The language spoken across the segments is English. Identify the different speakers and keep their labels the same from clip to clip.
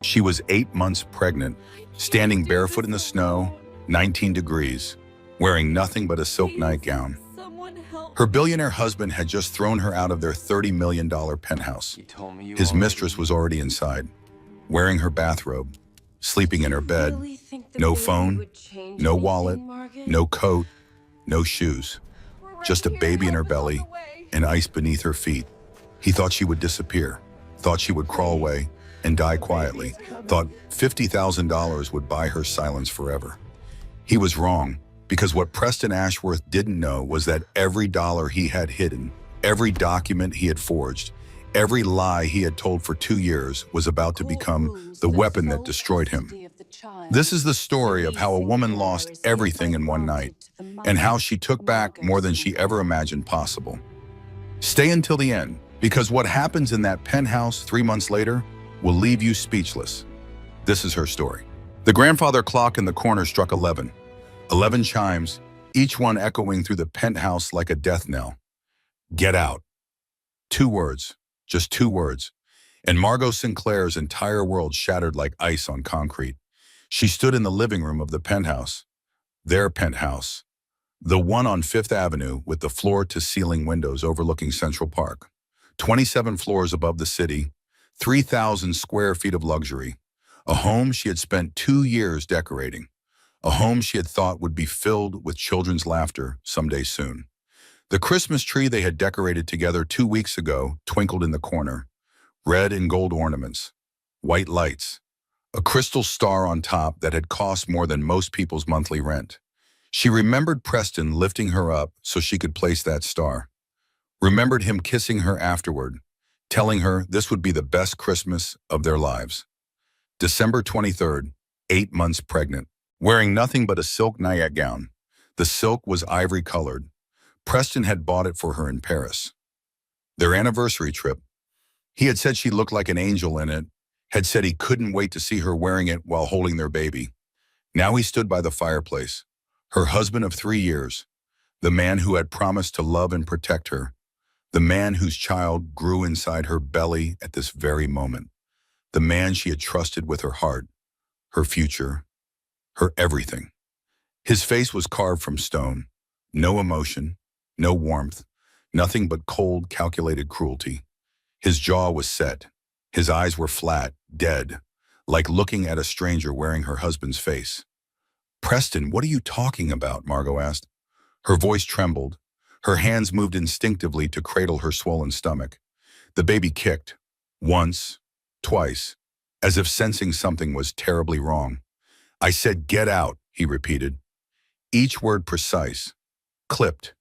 Speaker 1: She was 8 months pregnant, standing barefoot in the snow, 19 degrees, wearing nothing but a silk nightgown. Her billionaire husband had just thrown her out of their $30 million penthouse. His mistress was already inside, wearing her bathrobe, sleeping in her bed. No phone, no wallet, no coat, no shoes. Just a baby in her belly and ice beneath her feet. He thought she would disappear, thought she would crawl away and die quietly, thought $50,000 would buy her silence forever. He was wrong, because what Preston Ashworth didn't know was that every dollar he had hidden, every document he had forged, every lie he had told for 2 years was about to become the weapon that destroyed him. This is the story of how a woman lost everything in one night, and how she took back more than she ever imagined possible. Stay until the end, because what happens in that penthouse 3 months later will leave you speechless. This is her story. The grandfather clock in the corner struck 11. 11 chimes, each one echoing through the penthouse like a death knell. Get out. 2 words, just 2 words, and Margot Sinclair's entire world shattered like ice on concrete. She stood in the living room of the penthouse, their penthouse, the one on 5th Avenue with the floor-to-ceiling windows overlooking Central Park. 27 floors above the city, 3,000 square feet of luxury, a home she had spent 2 years decorating, a home she had thought would be filled with children's laughter someday soon. The Christmas tree they had decorated together 2 weeks ago twinkled in the corner, red and gold ornaments, white lights, a crystal star on top that had cost more than most people's monthly rent. She remembered Preston lifting her up so she could place that star, remembered him kissing her afterward, telling her this would be the best Christmas of their lives. December 23rd, 8 months pregnant, wearing nothing but a silk nightgown. The silk was ivory-colored. Preston had bought it for her in Paris. Their anniversary trip. He had said she looked like an angel in it, had said he couldn't wait to see her wearing it while holding their baby. Now he stood by the fireplace, her husband of 3 years, the man who had promised to love and protect her, the man whose child grew inside her belly at this very moment, the man she had trusted with her heart, her future, her everything. His face was carved from stone, no emotion, no warmth, nothing but cold, calculated cruelty. His jaw was set, his eyes were flat, dead, like looking at a stranger wearing her husband's face. "Preston, what are you talking about?" Margot asked. Her voice trembled. Her hands moved instinctively to cradle her swollen stomach. The baby kicked, once, twice, as if sensing something was terribly wrong. "I said get out," he repeated. Each word precise, clipped,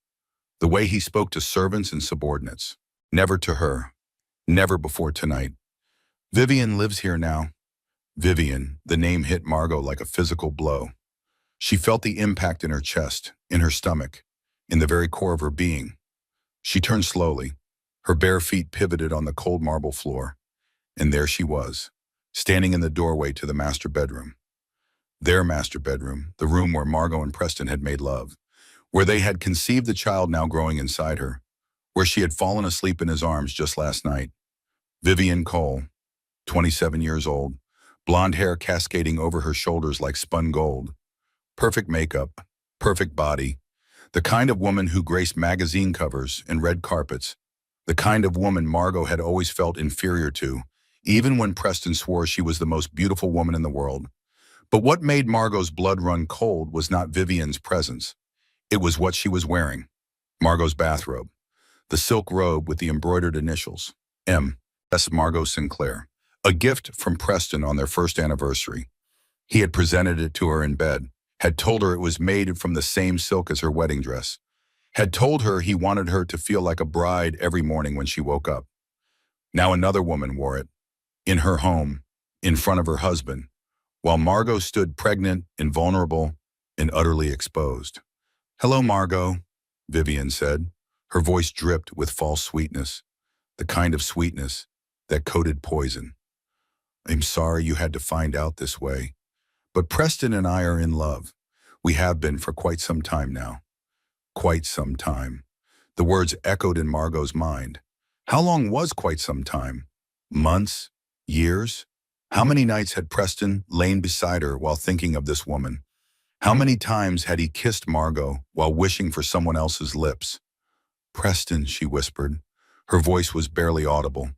Speaker 1: the way he spoke to servants and subordinates. Never to her, never before tonight. "Vivian lives here now." Vivian, the name hit Margot like a physical blow. She felt the impact in her chest, in her stomach, in the very core of her being. She turned slowly. Her bare feet pivoted on the cold marble floor. And there she was, standing in the doorway to the master bedroom. Their master bedroom, the room where Margot and Preston had made love, where they had conceived the child now growing inside her, where she had fallen asleep in his arms just last night. Vivian Cole, 27 years old, blonde hair cascading over her shoulders like spun gold. Perfect makeup, perfect body, the kind of woman who graced magazine covers and red carpets, the kind of woman Margot had always felt inferior to, even when Preston swore she was the most beautiful woman in the world. But what made Margot's blood run cold was not Vivian's presence. It was what she was wearing. Margot's bathrobe, the silk robe with the embroidered initials, M.S. Margot Sinclair, a gift from Preston on their first anniversary. He had presented it to her in bed, had told her it was made from the same silk as her wedding dress, had told her he wanted her to feel like a bride every morning when she woke up. Now another woman wore it, in her home, in front of her husband, while Margot stood pregnant, invulnerable, and utterly exposed. "Hello, Margot," Vivian said. Her voice dripped with false sweetness, the kind of sweetness that coated poison. "I'm sorry you had to find out this way. But Preston and I are in love. We have been for quite some time now." Quite some time. The words echoed in Margot's mind. How long was quite some time? Months? Years? How many nights had Preston lain beside her while thinking of this woman? How many times had he kissed Margot while wishing for someone else's lips? Preston, she whispered. Her voice was barely audible.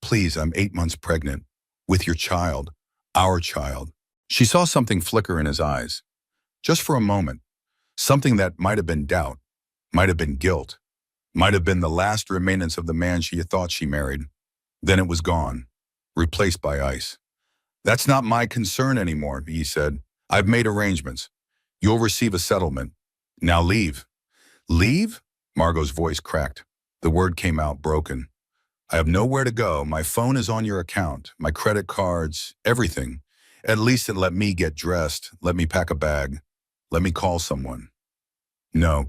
Speaker 1: Please, I'm 8 months pregnant. With your child. Our child. She saw something flicker in his eyes. Just for a moment. Something that might have been doubt, might have been guilt, might have been the last remains of the man she had thought she married. Then it was gone, replaced by ice. That's not my concern anymore, he said. I've made arrangements. You'll receive a settlement. Now leave. Leave? Margot's voice cracked. The word came out broken. I have nowhere to go. My phone is on your account, my credit cards, everything. At least let me get dressed. Let me pack a bag. Let me call someone. No,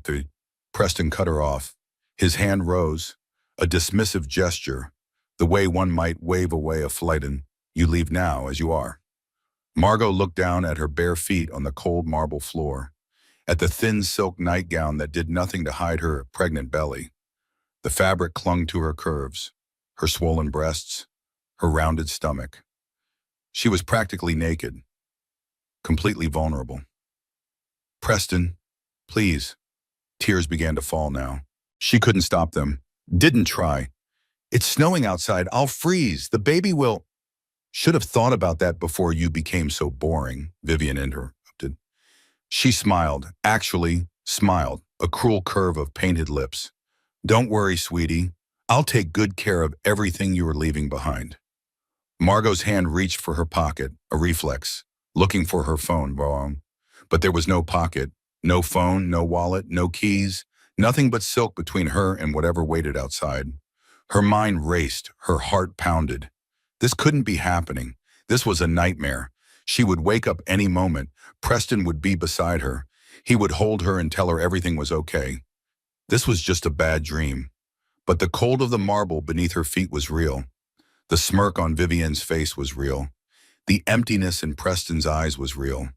Speaker 1: Preston cut her off. His hand rose, a dismissive gesture, the way one might wave away a flight and you leave now as you are. Margot looked down at her bare feet on the cold marble floor, at the thin silk nightgown that did nothing to hide her pregnant belly. The fabric clung to her curves, her swollen breasts, her rounded stomach. She was practically naked, completely vulnerable. Preston, please. Tears began to fall now. She couldn't stop them. Didn't try. It's snowing outside. I'll freeze. The baby will. Should have thought about that before you became so boring, Vivian interrupted. She smiled, actually smiled, a cruel curve of painted lips. Don't worry, sweetie. I'll take good care of everything you are leaving behind. Margot's hand reached for her pocket, a reflex, looking for her phone, wrong. But there was no pocket, no phone, no wallet, no keys, nothing but silk between her and whatever waited outside. Her mind raced, her heart pounded. This couldn't be happening. This was a nightmare. She would wake up any moment. Preston would be beside her. He would hold her and tell her everything was okay. This was just a bad dream. But the cold of the marble beneath her feet was real. The smirk on Vivian's face was real. The emptiness in Preston's eyes was real.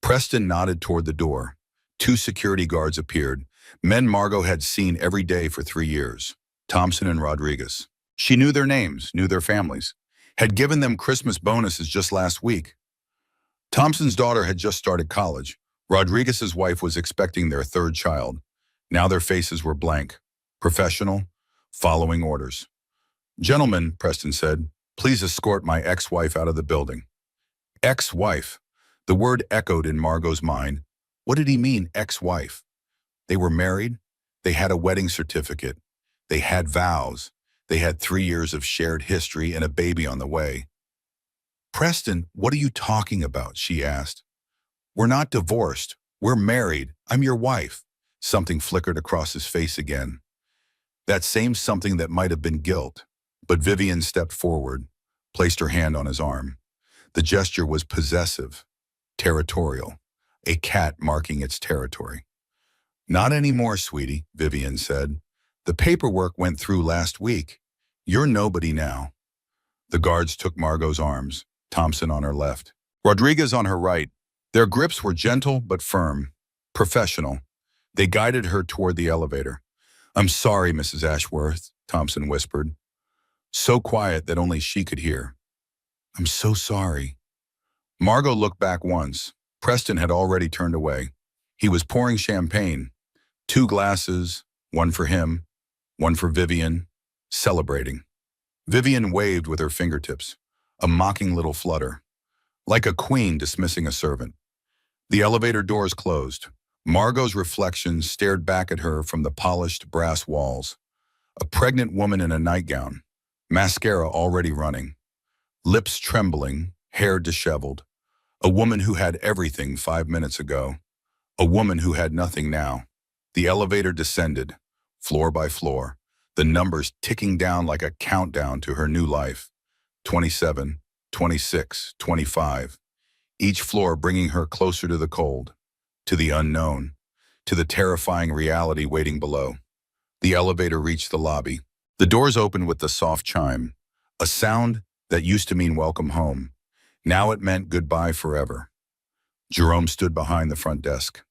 Speaker 1: Preston nodded toward the door. 2 security guards appeared, men Margot had seen every day for 3 years, Thompson and Rodriguez. She knew their names, knew their families, had given them Christmas bonuses just last week. Thompson's daughter had just started college. Rodriguez's wife was expecting their 3rd child. Now their faces were blank, professional, following orders. Gentlemen, Preston said, please escort my ex-wife out of the building. Ex-wife. The word echoed in Margot's mind. What did he mean, ex-wife? They were married. They had a wedding certificate. They had vows. They had 3 years of shared history and a baby on the way. Preston, what are you talking about? She asked. We're not divorced. We're married. I'm your wife. Something flickered across his face again. That same something that might have been guilt. But Vivian stepped forward, placed her hand on his arm. The gesture was possessive, territorial, a cat marking its territory. Not anymore, sweetie, Vivian said. The paperwork went through last week. You're nobody now. The guards took Margot's arms, Thompson on her left, Rodriguez on her right. Their grips were gentle but firm, professional. They guided her toward the elevator. I'm sorry, Mrs. Ashworth, Thompson whispered, so quiet that only she could hear. I'm so sorry. Margot looked back once. Preston had already turned away. He was pouring champagne, 2 glasses, one for him, one for Vivian, celebrating. Vivian waved with her fingertips, a mocking little flutter, like a queen dismissing a servant. The elevator doors closed. Margot's reflection stared back at her from the polished brass walls. A pregnant woman in a nightgown, mascara already running, lips trembling, hair disheveled. A woman who had everything 5 minutes ago. A woman who had nothing now. The elevator descended, floor by floor, the numbers ticking down like a countdown to her new life. 27, 26, 25. Each floor bringing her closer to the cold, to the unknown, to the terrifying reality waiting below. The elevator reached the lobby. The doors opened with the soft chime, a sound that used to mean welcome home. Now it meant goodbye forever. Jerome stood behind the front desk.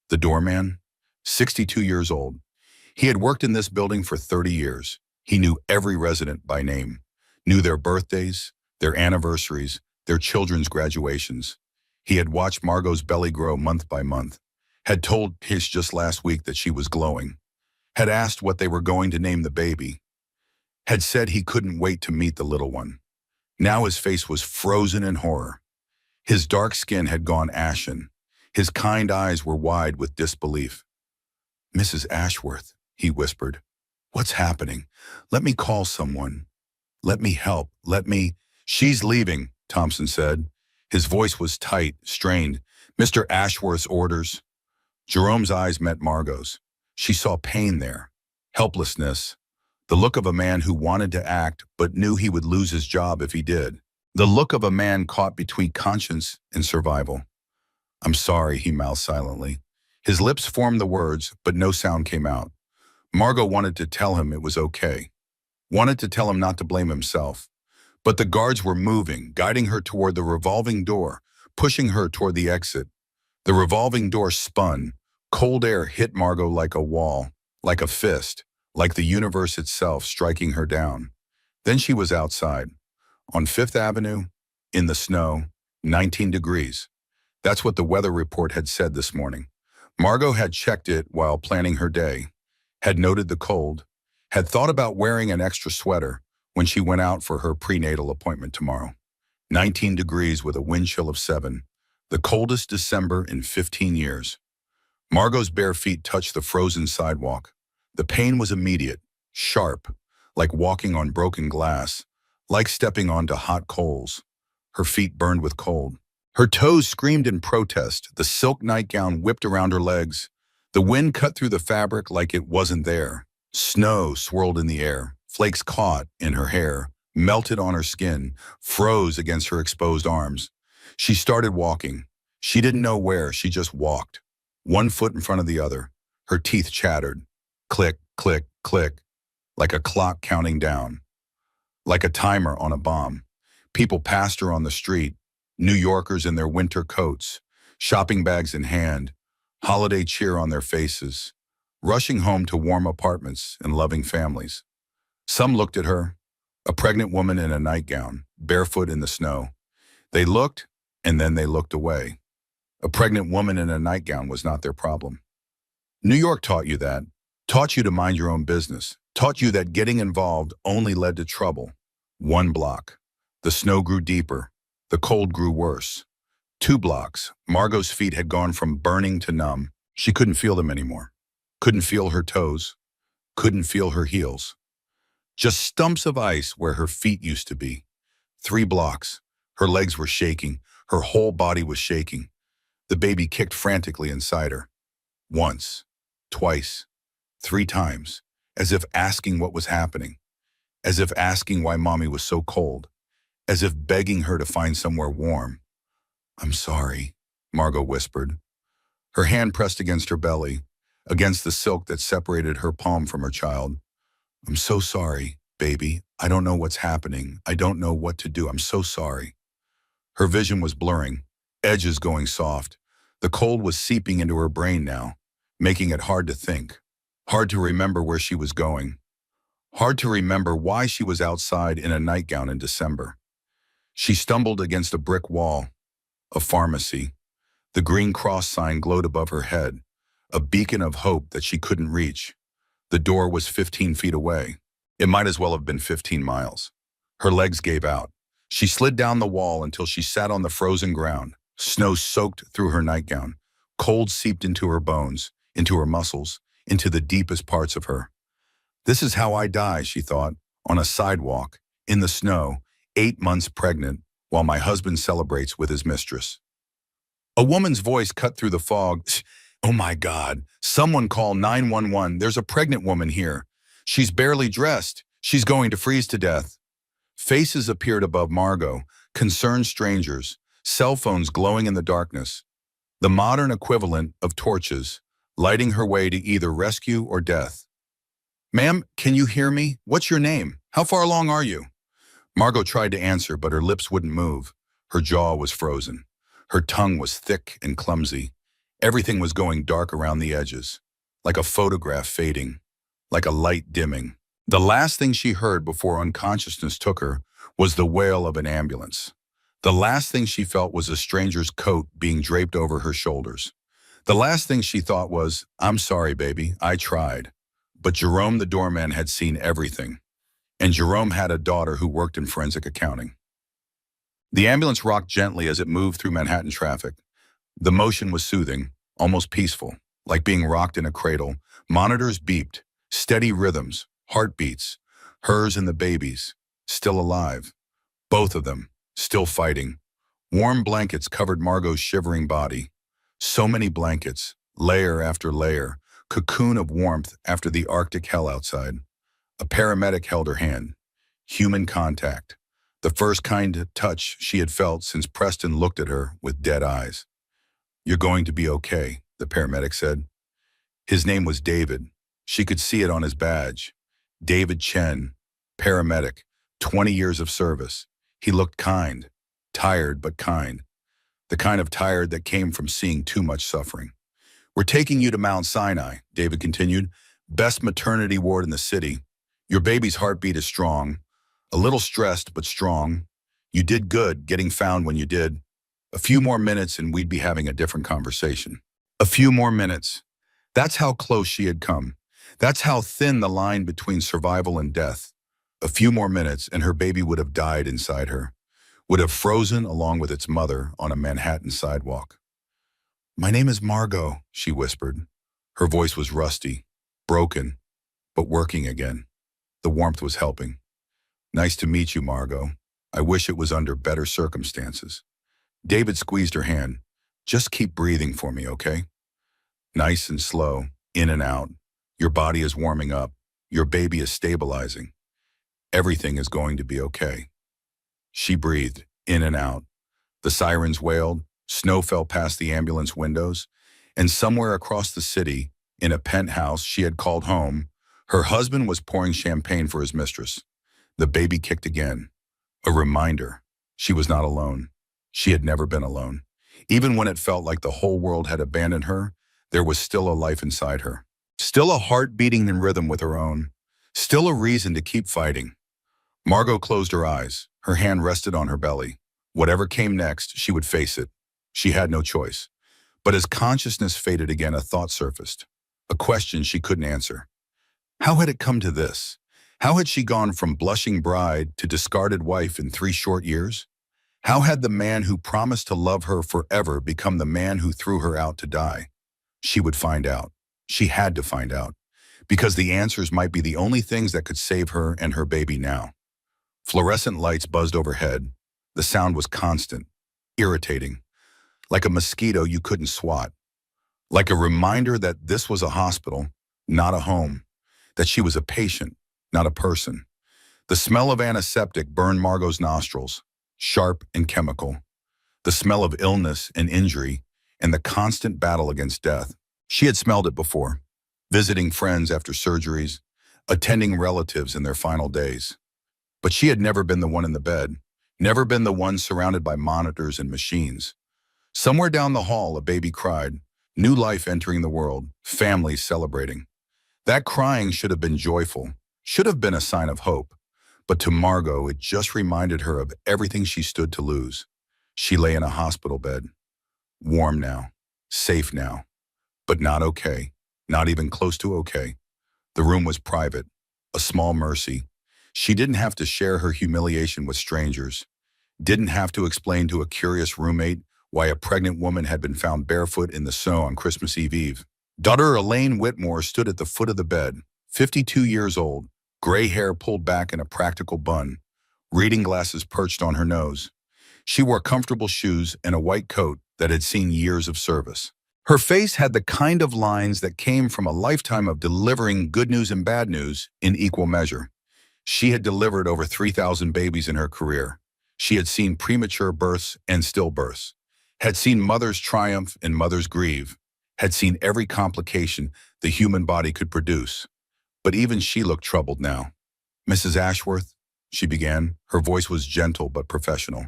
Speaker 1: The doorman, 62 years old. He had worked in this building for 30 years. He knew every resident by name, knew their birthdays, their anniversaries, their children's graduations. He had watched Margot's belly grow month by month, had told Tish just last week that she was glowing, had asked what they were going to name the baby, had said he couldn't wait to meet the little one. Now his face was frozen in horror. His dark skin had gone ashen. His kind eyes were wide with disbelief. "Mrs. Ashworth," he whispered. "What's happening? Let me call someone. Let me help. Let me—" "She's leaving," Thompson said. His voice was tight, strained. "Mr. Ashworth's orders." Jerome's eyes met Margot's. She saw pain there, helplessness, the look of a man who wanted to act but knew he would lose his job if he did. The look of a man caught between conscience and survival. "I'm sorry," he mouthed silently. His lips formed the words, but no sound came out. Margot wanted to tell him it was okay, wanted to tell him not to blame himself. But the guards were moving, guiding her toward the revolving door, pushing her toward the exit. The revolving door spun. Cold air hit Margot like a wall, like a fist, like the universe itself striking her down. Then she was outside, on Fifth Avenue, in the snow, 19 degrees. That's what the weather report had said this morning. Margot had checked it while planning her day, had noted the cold, had thought about wearing an extra sweater when she went out for her prenatal appointment tomorrow. 19 degrees with a wind chill of 7, the coldest December in 15 years. Margot's bare feet touched the frozen sidewalk. The pain was immediate, sharp, like walking on broken glass, like stepping onto hot coals. Her feet burned with cold. Her toes screamed in protest. The silk nightgown whipped around her legs. The wind cut through the fabric like it wasn't there. Snow swirled in the air. Flakes caught in her hair, melted on her skin, froze against her exposed arms. She started walking. She didn't know where, she just walked. One foot in front of the other. Her teeth chattered. Click, click, click. Like a clock counting down. Like a timer on a bomb. People passed her on the street. New Yorkers in their winter coats, shopping bags in hand, holiday cheer on their faces, rushing home to warm apartments and loving families. Some looked at her, a pregnant woman in a nightgown, barefoot in the snow. They looked, and then they looked away. A pregnant woman in a nightgown was not their problem. New York taught you that, taught you to mind your own business, taught you that getting involved only led to trouble. 1 block. The snow grew deeper. The cold grew worse. 2 blocks. Margot's feet had gone from burning to numb. She couldn't feel them anymore. Couldn't feel her toes. Couldn't feel her heels. Just stumps of ice where her feet used to be. 3 blocks. Her legs were shaking. Her whole body was shaking. The baby kicked frantically inside her. Once, twice, 3 times, as if asking what was happening, as if asking why mommy was so cold, as if begging her to find somewhere warm. "I'm sorry," Margot whispered. Her hand pressed against her belly, against the silk that separated her palm from her child. "I'm so sorry, baby. I don't know what's happening. I don't know what to do. I'm so sorry." Her vision was blurring, edges going soft. The cold was seeping into her brain now, making it hard to think, hard to remember where she was going, hard to remember why she was outside in a nightgown in December. She stumbled against a brick wall, a pharmacy. The green cross sign glowed above her head, a beacon of hope that she couldn't reach. The door was 15 feet away. It might as well have been 15 miles. Her legs gave out. She slid down the wall until she sat on the frozen ground. Snow soaked through her nightgown. Cold seeped into her bones, into her muscles, into the deepest parts of her. "This is how I die," she thought, on a sidewalk, in the snow, 8 months pregnant, while my husband celebrates with his mistress. A woman's voice cut through the fog. "Oh my God, someone call 911. There's a pregnant woman here. She's barely dressed. She's going to freeze to death." Faces appeared above Margot, concerned strangers, cell phones glowing in the darkness. The modern equivalent of torches, lighting her way to either rescue or death. "Ma'am, can you hear me? What's your name? How far along are you?" Margot tried to answer, but her lips wouldn't move. Her jaw was frozen. Her tongue was thick and clumsy. Everything was going dark around the edges, like a photograph fading, like a light dimming. The last thing she heard before unconsciousness took her was the wail of an ambulance. The last thing she felt was a stranger's coat being draped over her shoulders. The last thing she thought was, "I'm sorry, baby, I tried." But Jerome the doorman had seen everything, and Jerome had a daughter who worked in forensic accounting. The ambulance rocked gently as it moved through Manhattan traffic. The motion was soothing, almost peaceful, like being rocked in a cradle. Monitors beeped, steady rhythms, heartbeats, hers and the baby's, still alive. Both of them, still fighting. Warm blankets covered Margot's shivering body. So many blankets, layer after layer, cocoon of warmth after the Arctic hell outside. A paramedic held her hand. Human contact. The first kind of touch she had felt since Preston looked at her with dead eyes. "You're going to be okay," the paramedic said. His name was David. She could see it on his badge. David Chen, paramedic, 20 years of service. He looked kind, tired but kind. The kind of tired that came from seeing too much suffering. "We're taking you to Mount Sinai," David continued. "Best maternity ward in the city. Your baby's heartbeat is strong. A little stressed, but strong. You did good getting found when you did. A few more minutes and we'd be having a different conversation." A few more minutes. That's how close she had come. That's how thin the line between survival and death. A few more minutes and her baby would have died inside her, would have frozen along with its mother on a Manhattan sidewalk. "My name is Margot," she whispered. Her voice was rusty, broken, but working again. The warmth was helping. "Nice to meet you, Margot. I wish it was under better circumstances." David squeezed her hand. "Just keep breathing for me, okay? Nice and slow, in and out. Your body is warming up. Your baby is stabilizing. Everything is going to be okay." She breathed, in and out. The sirens wailed, snow fell past the ambulance windows, and somewhere across the city, in a penthouse she had called home, her husband was pouring champagne for his mistress. The baby kicked again. A reminder. She was not alone. She had never been alone. Even when it felt like the whole world had abandoned her, there was still a life inside her. Still a heart beating in rhythm with her own. Still a reason to keep fighting. Margot closed her eyes. Her hand rested on her belly. Whatever came next, she would face it. She had no choice. But as consciousness faded again, a thought surfaced. A question she couldn't answer. How had it come to this? How had she gone from blushing bride to discarded wife in 3 short years? How had the man who promised to love her forever become the man who threw her out to die? She would find out. She had to find out. Because the answers might be the only things that could save her and her baby now. Fluorescent lights buzzed overhead. The sound was constant, irritating, like a mosquito you couldn't swat. Like a reminder that this was a hospital, not a home. That she was a patient, not a person. The smell of antiseptic burned Margot's nostrils, sharp and chemical. The smell of illness and injury, and the constant battle against death. She had smelled it before, visiting friends after surgeries, attending relatives in their final days. But she had never been the one in the bed, never been the one surrounded by monitors and machines. Somewhere down the hall, a baby cried, new life entering the world, families celebrating. That crying should have been joyful, should have been a sign of hope. But to Margot, it just reminded her of everything she stood to lose. She lay in a hospital bed, warm now, safe now, but not okay, not even close to okay. The room was private, a small mercy. She didn't have to share her humiliation with strangers, didn't have to explain to a curious roommate why a pregnant woman had been found barefoot in the snow on Christmas Eve. Daughter Elaine Whitmore stood at the foot of the bed, 52 years old, gray hair pulled back in a practical bun, reading glasses perched on her nose. She wore comfortable shoes and a white coat that had seen years of service. Her face had the kind of lines that came from a lifetime of delivering good news and bad news in equal measure. She had delivered over 3,000 babies in her career. She had seen premature births and stillbirths, had seen mothers triumph and mothers grieve, had seen every complication the human body could produce. But even she looked troubled now. "Mrs. Ashworth," she began. Her voice was gentle but professional.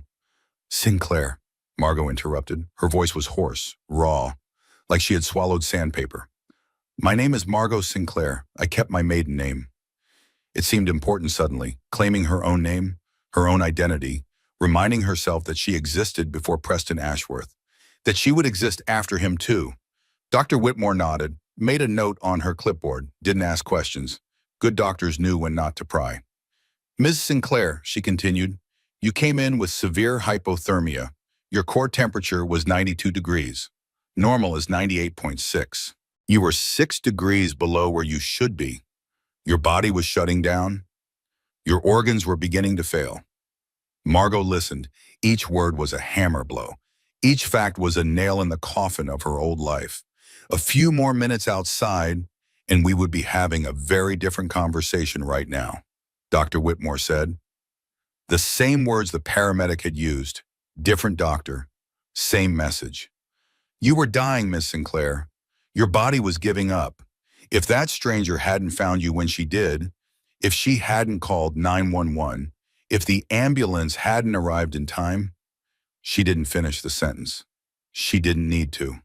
Speaker 1: "Sinclair," Margot interrupted. Her voice was hoarse, raw, like she had swallowed sandpaper. "My name is Margot Sinclair. I kept my maiden name." It seemed important suddenly, claiming her own name. her own identity, reminding herself that she existed before Preston Ashworth, that she would exist after him too. Dr. Whitmore nodded, made a note on her clipboard, didn't ask questions. Good doctors knew when not to pry. Ms. Sinclair, she continued, you came in with severe hypothermia. Your core temperature was 92 degrees. Normal is 98.6. You were 6 degrees below where you should be. Your body was shutting down. Your organs were beginning to fail. Margot listened. Each word was a hammer blow. Each fact was a nail in the coffin of her old life. A few more minutes outside, and we would be having a very different conversation right now, Dr. Whitmore said. The same words the paramedic had used. Different doctor. Same message. You were dying, Miss Sinclair. Your body was giving up. If that stranger hadn't found you when she did, if she hadn't called 911, if the ambulance hadn't arrived in time, she didn't finish the sentence. She didn't need to.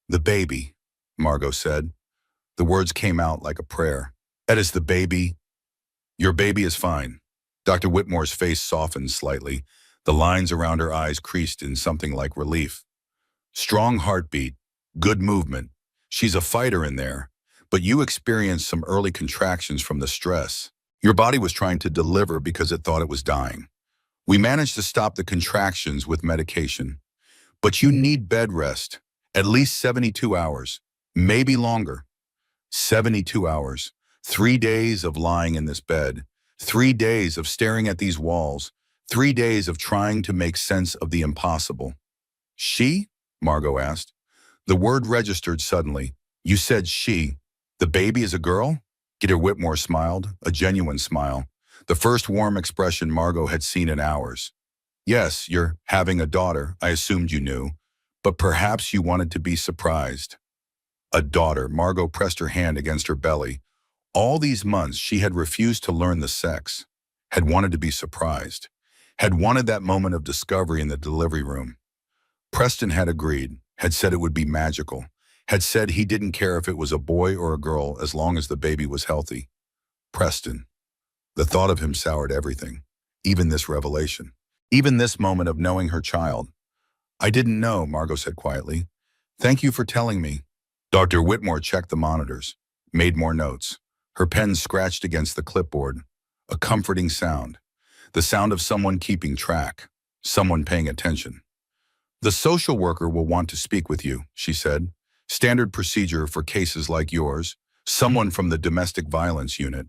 Speaker 1: The baby, Margot said. The words came out like a prayer. That is the baby. Your baby is fine. Dr. Whitmore's face softened slightly. The lines around her eyes creased in something like relief. Strong heartbeat, good movement. She's a fighter in there, but you experienced some early contractions from the stress. Your body was trying to deliver because it thought it was dying. We managed to stop the contractions with medication, but you need bed rest, at least 72 hours, maybe longer. 72 hours, 3 days of lying in this bed, 3 days of staring at these walls, 3 days of trying to make sense of the impossible. She? Margot asked. The word registered suddenly. You said she. The baby is a girl? Dr. Whitmore smiled, a genuine smile. The first warm expression Margot had seen in hours. Yes, you're having a daughter, I assumed you knew, but perhaps you wanted to be surprised. A daughter, Margot pressed her hand against her belly. All these months she had refused to learn the sex, had wanted to be surprised, had wanted that moment of discovery in the delivery room. Preston had agreed, had said it would be magical, had said he didn't care if it was a boy or a girl as long as the baby was healthy. Preston. The thought of him soured everything, even this revelation, even this moment of knowing her child. I didn't know, Margot said quietly. Thank you for telling me. Dr. Whitmore checked the monitors, made more notes. Her pen scratched against the clipboard. A comforting sound. The sound of someone keeping track, someone paying attention. The social worker will want to speak with you, she said. Standard procedure for cases like yours. Someone from the domestic violence unit.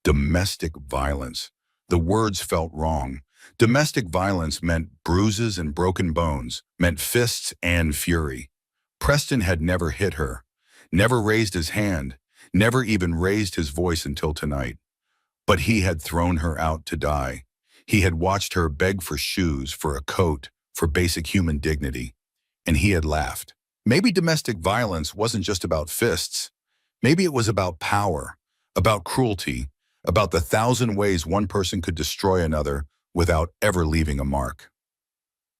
Speaker 1: Domestic violence. The words felt wrong. Domestic violence meant bruises and broken bones, meant fists and fury. Preston had never hit her, never raised his hand, never even raised his voice until tonight. But he had thrown her out to die. He had watched her beg for shoes, for a coat, for basic human dignity. And he had laughed. Maybe domestic violence wasn't just about fists. Maybe it was about power, about cruelty, about the 1,000 ways one person could destroy another without ever leaving a mark.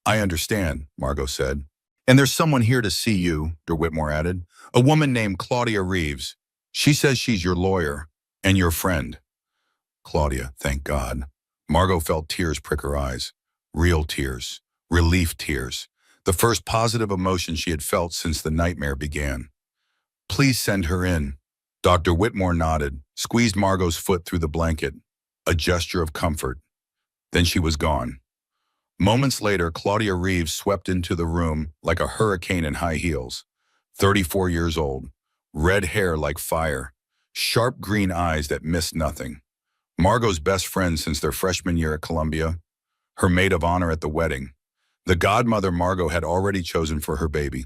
Speaker 1: I understand, Margot said. And there's someone here to see you, Dr. Whitmore added. A woman named Claudia Reeves. She says she's your lawyer and your friend. Claudia, thank God. Margot felt tears prick her eyes. Real tears. Relief tears. The first positive emotion she had felt since the nightmare began. Please send her in. Dr. Whitmore nodded, squeezed Margot's foot through the blanket. A gesture of comfort. Then she was gone. Moments later, Claudia Reeves swept into the room like a hurricane in high heels. 34 years old, red hair like fire, sharp green eyes that missed nothing. Margot's best friend since their freshman year at Columbia, her maid of honor at the wedding, the godmother Margot had already chosen for her baby,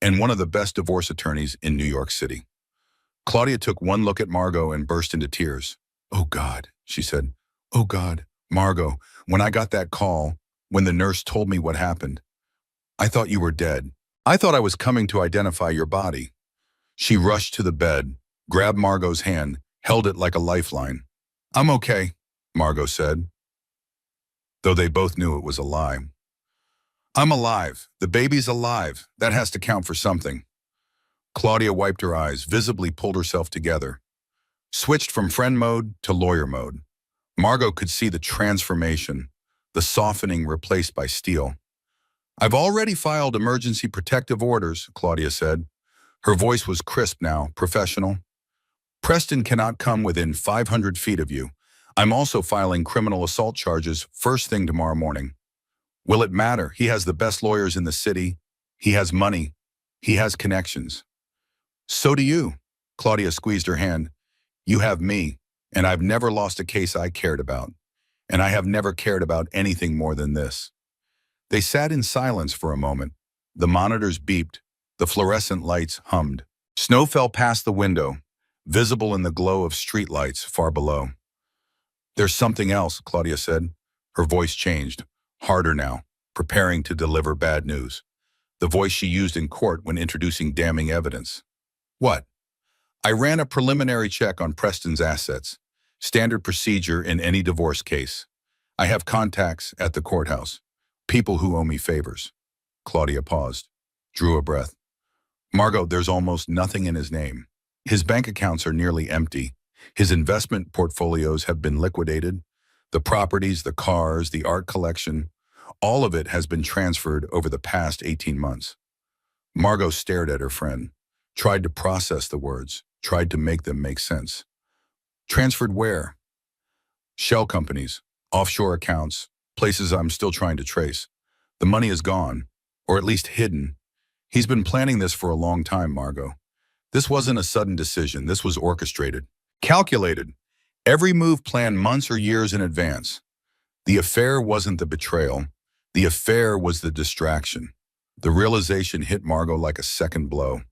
Speaker 1: and one of the best divorce attorneys in New York City. Claudia took one look at Margot and burst into tears. Oh God, she said. Oh God, Margot, when I got that call, when the nurse told me what happened, I thought you were dead. I thought I was coming to identify your body. She rushed to the bed, grabbed Margot's hand, held it like a lifeline. I'm okay, Margot said, though they both knew it was a lie. I'm alive. The baby's alive. That has to count for something. Claudia wiped her eyes, visibly pulled herself together, switched from friend mode to lawyer mode. Margot could see the transformation, the softening replaced by steel. "I've already filed emergency protective orders," Claudia said. Her voice was crisp now, professional. "Preston cannot come within 500 feet of you. I'm also filing criminal assault charges first thing tomorrow morning." "Will it matter? He has the best lawyers in the city. He has money. He has connections." "So do you." Claudia squeezed her hand. "You have me, and I've never lost a case I cared about. And I have never cared about anything more than this." They sat in silence for a moment. The monitors beeped. The fluorescent lights hummed. Snow fell past the window, visible in the glow of streetlights far below. "There's something else," Claudia said. Her voice changed, harder now, preparing to deliver bad news. The voice she used in court when introducing damning evidence. "What?" "I ran a preliminary check on Preston's assets. Standard procedure in any divorce case. I have contacts at the courthouse. People who owe me favors." Claudia paused, drew a breath. "Margot, there's almost nothing in his name. His bank accounts are nearly empty. His investment portfolios have been liquidated. The properties, the cars, the art collection, all of it has been transferred over the past 18 months. Margot stared at her friend, tried to process the words, tried to make them make sense. "Transferred where?" "Shell companies, offshore accounts, places I'm still trying to trace. The money is gone, or at least hidden. He's been planning this for a long time, Margot. This wasn't a sudden decision. This was orchestrated, calculated. Every move planned months or years in advance. The affair wasn't the betrayal. The affair was the distraction." The realization hit Margot like a second blow.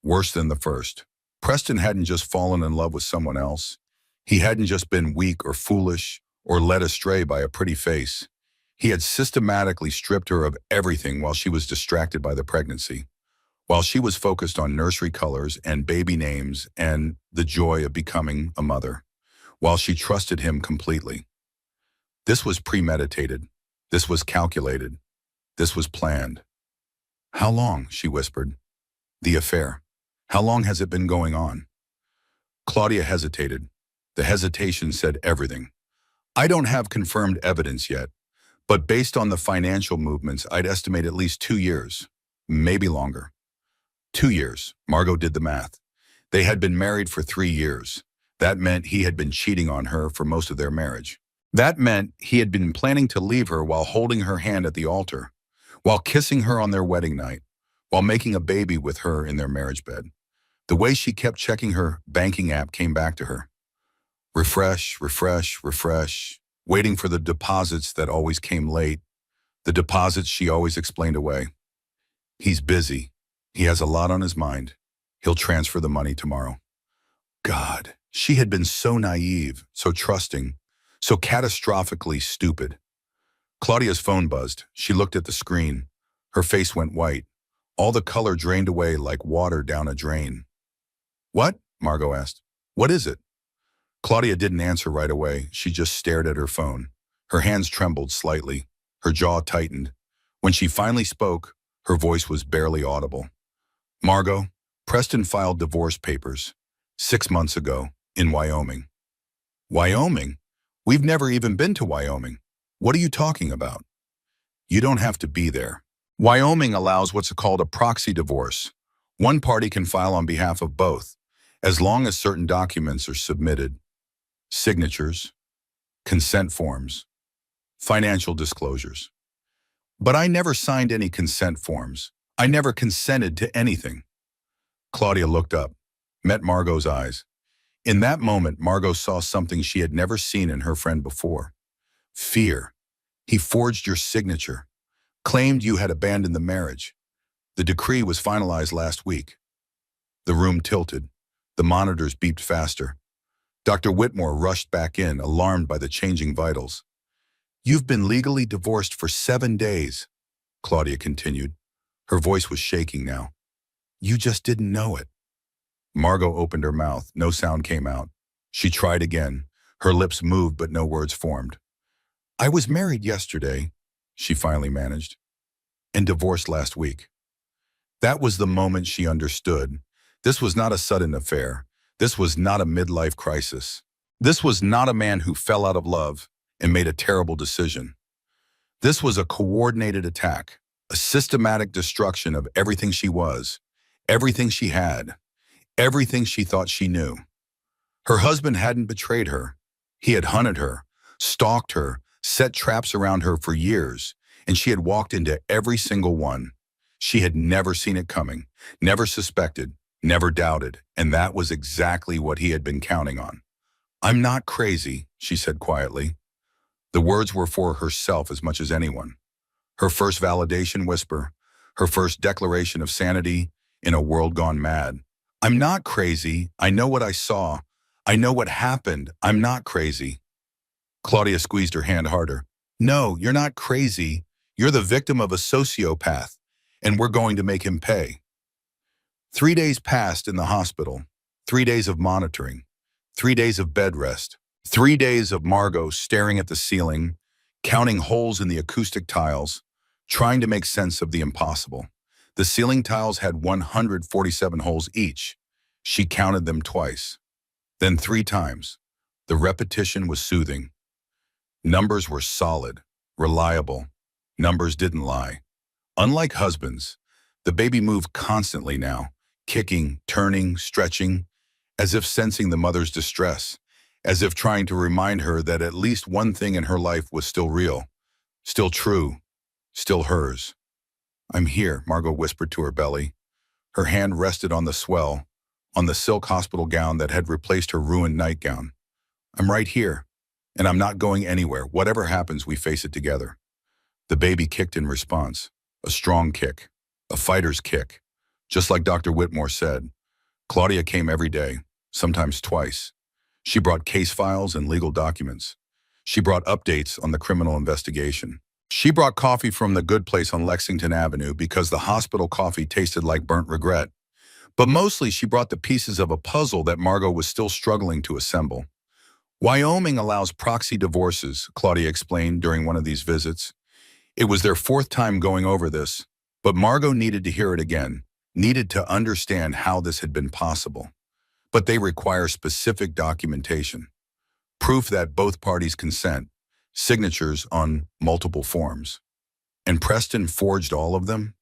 Speaker 1: Worse than the first. Preston hadn't just fallen in love with someone else. He hadn't just been weak or foolish or led astray by a pretty face. He had systematically stripped her of everything while she was distracted by the pregnancy, while she was focused on nursery colors and baby names and the joy of becoming a mother, while she trusted him completely. This was premeditated. This was calculated. This was planned. "How long?" she whispered. "The affair. How long has it been going on?" Claudia hesitated. The hesitation said everything. "I don't have confirmed evidence yet, but based on the financial movements, I'd estimate at least 2 years, maybe longer." 2 years. Margot did the math. They had been married for 3 years. That meant he had been cheating on her for most of their marriage. That meant he had been planning to leave her while holding her hand at the altar, while kissing her on their wedding night, while making a baby with her in their marriage bed. The way she kept checking her banking app came back to her. Refresh, refresh, refresh, waiting for the deposits that always came late, the deposits she always explained away. "He's busy. He has a lot on his mind. He'll transfer the money tomorrow." God, she had been so naive, so trusting, so catastrophically stupid. Claudia's phone buzzed. She looked at the screen. Her face went white. All the color drained away like water down a drain. "What?" Margot asked. "What is it?" Claudia didn't answer right away. She just stared at her phone. Her hands trembled slightly. Her jaw tightened. When she finally spoke, her voice was barely audible. "Margot, Preston filed divorce papers 6 months ago in Wyoming." "Wyoming? We've never even been to Wyoming. What are you talking about?" "You don't have to be there. Wyoming allows what's called a proxy divorce. One party can file on behalf of both, as long as certain documents are submitted. Signatures, consent forms, financial disclosures. But I never signed any consent forms. I never consented to anything." Claudia looked up, met Margot's eyes. In that moment, Margot saw something she had never seen in her friend before. Fear. "He forged your signature, claimed you had abandoned the marriage. The decree was finalized last week." The room tilted. The monitors beeped faster. Dr. Whitmore rushed back in, alarmed by the changing vitals. "You've been legally divorced for 7 days," Claudia continued. Her voice was shaking now. "You just didn't know it." Margot opened her mouth. No sound came out. She tried again. Her lips moved, but no words formed. "I was married yesterday," she finally managed, "and divorced last week." That was the moment she understood. This was not a sudden affair. This was not a midlife crisis. This was not a man who fell out of love and made a terrible decision. This was a coordinated attack, a systematic destruction of everything she was, everything she had, everything she thought she knew. Her husband hadn't betrayed her. He had hunted her, stalked her, set traps around her for years, and she had walked into every single one. She had never seen it coming, never suspected, never doubted, and that was exactly what he had been counting on. "I'm not crazy," she said quietly. The words were for herself as much as anyone. Her first validation whisper, her first declaration of sanity in a world gone mad. "I'm not crazy. I know what I saw. I know what happened. I'm not crazy." Claudia squeezed her hand harder. "No, you're not crazy. You're the victim of a sociopath, and we're going to make him pay." 3 days passed in the hospital. 3 days of monitoring. 3 days of bed rest. 3 days of Margot staring at the ceiling, counting holes in the acoustic tiles, trying to make sense of the impossible. The ceiling tiles had 147 holes each. She counted them twice, then 3 times. The repetition was soothing. Numbers were solid, reliable. Numbers didn't lie. Unlike husbands, the baby moved constantly now, kicking, turning, stretching, as if sensing the mother's distress, as if trying to remind her that at least one thing in her life was still real, still true, still hers. "I'm here," Margot whispered to her belly. Her hand rested on the swell, on the silk hospital gown that had replaced her ruined nightgown. "I'm right here, and I'm not going anywhere. Whatever happens, we face it together." The baby kicked in response, a strong kick, a fighter's kick. Just like Dr. Whitmore said, Claudia came every day, sometimes twice. She brought case files and legal documents. She brought updates on the criminal investigation. She brought coffee from the good place on Lexington Avenue because the hospital coffee tasted like burnt regret. But mostly she brought the pieces of a puzzle that Margot was still struggling to assemble. "Wyoming allows proxy divorces," Claudia explained during one of these visits. It was their 4th time going over this, but Margot needed to hear it again, needed to understand how this had been possible. But they require specific documentation, proof that both parties consent, signatures on multiple forms. And Preston forged all of them,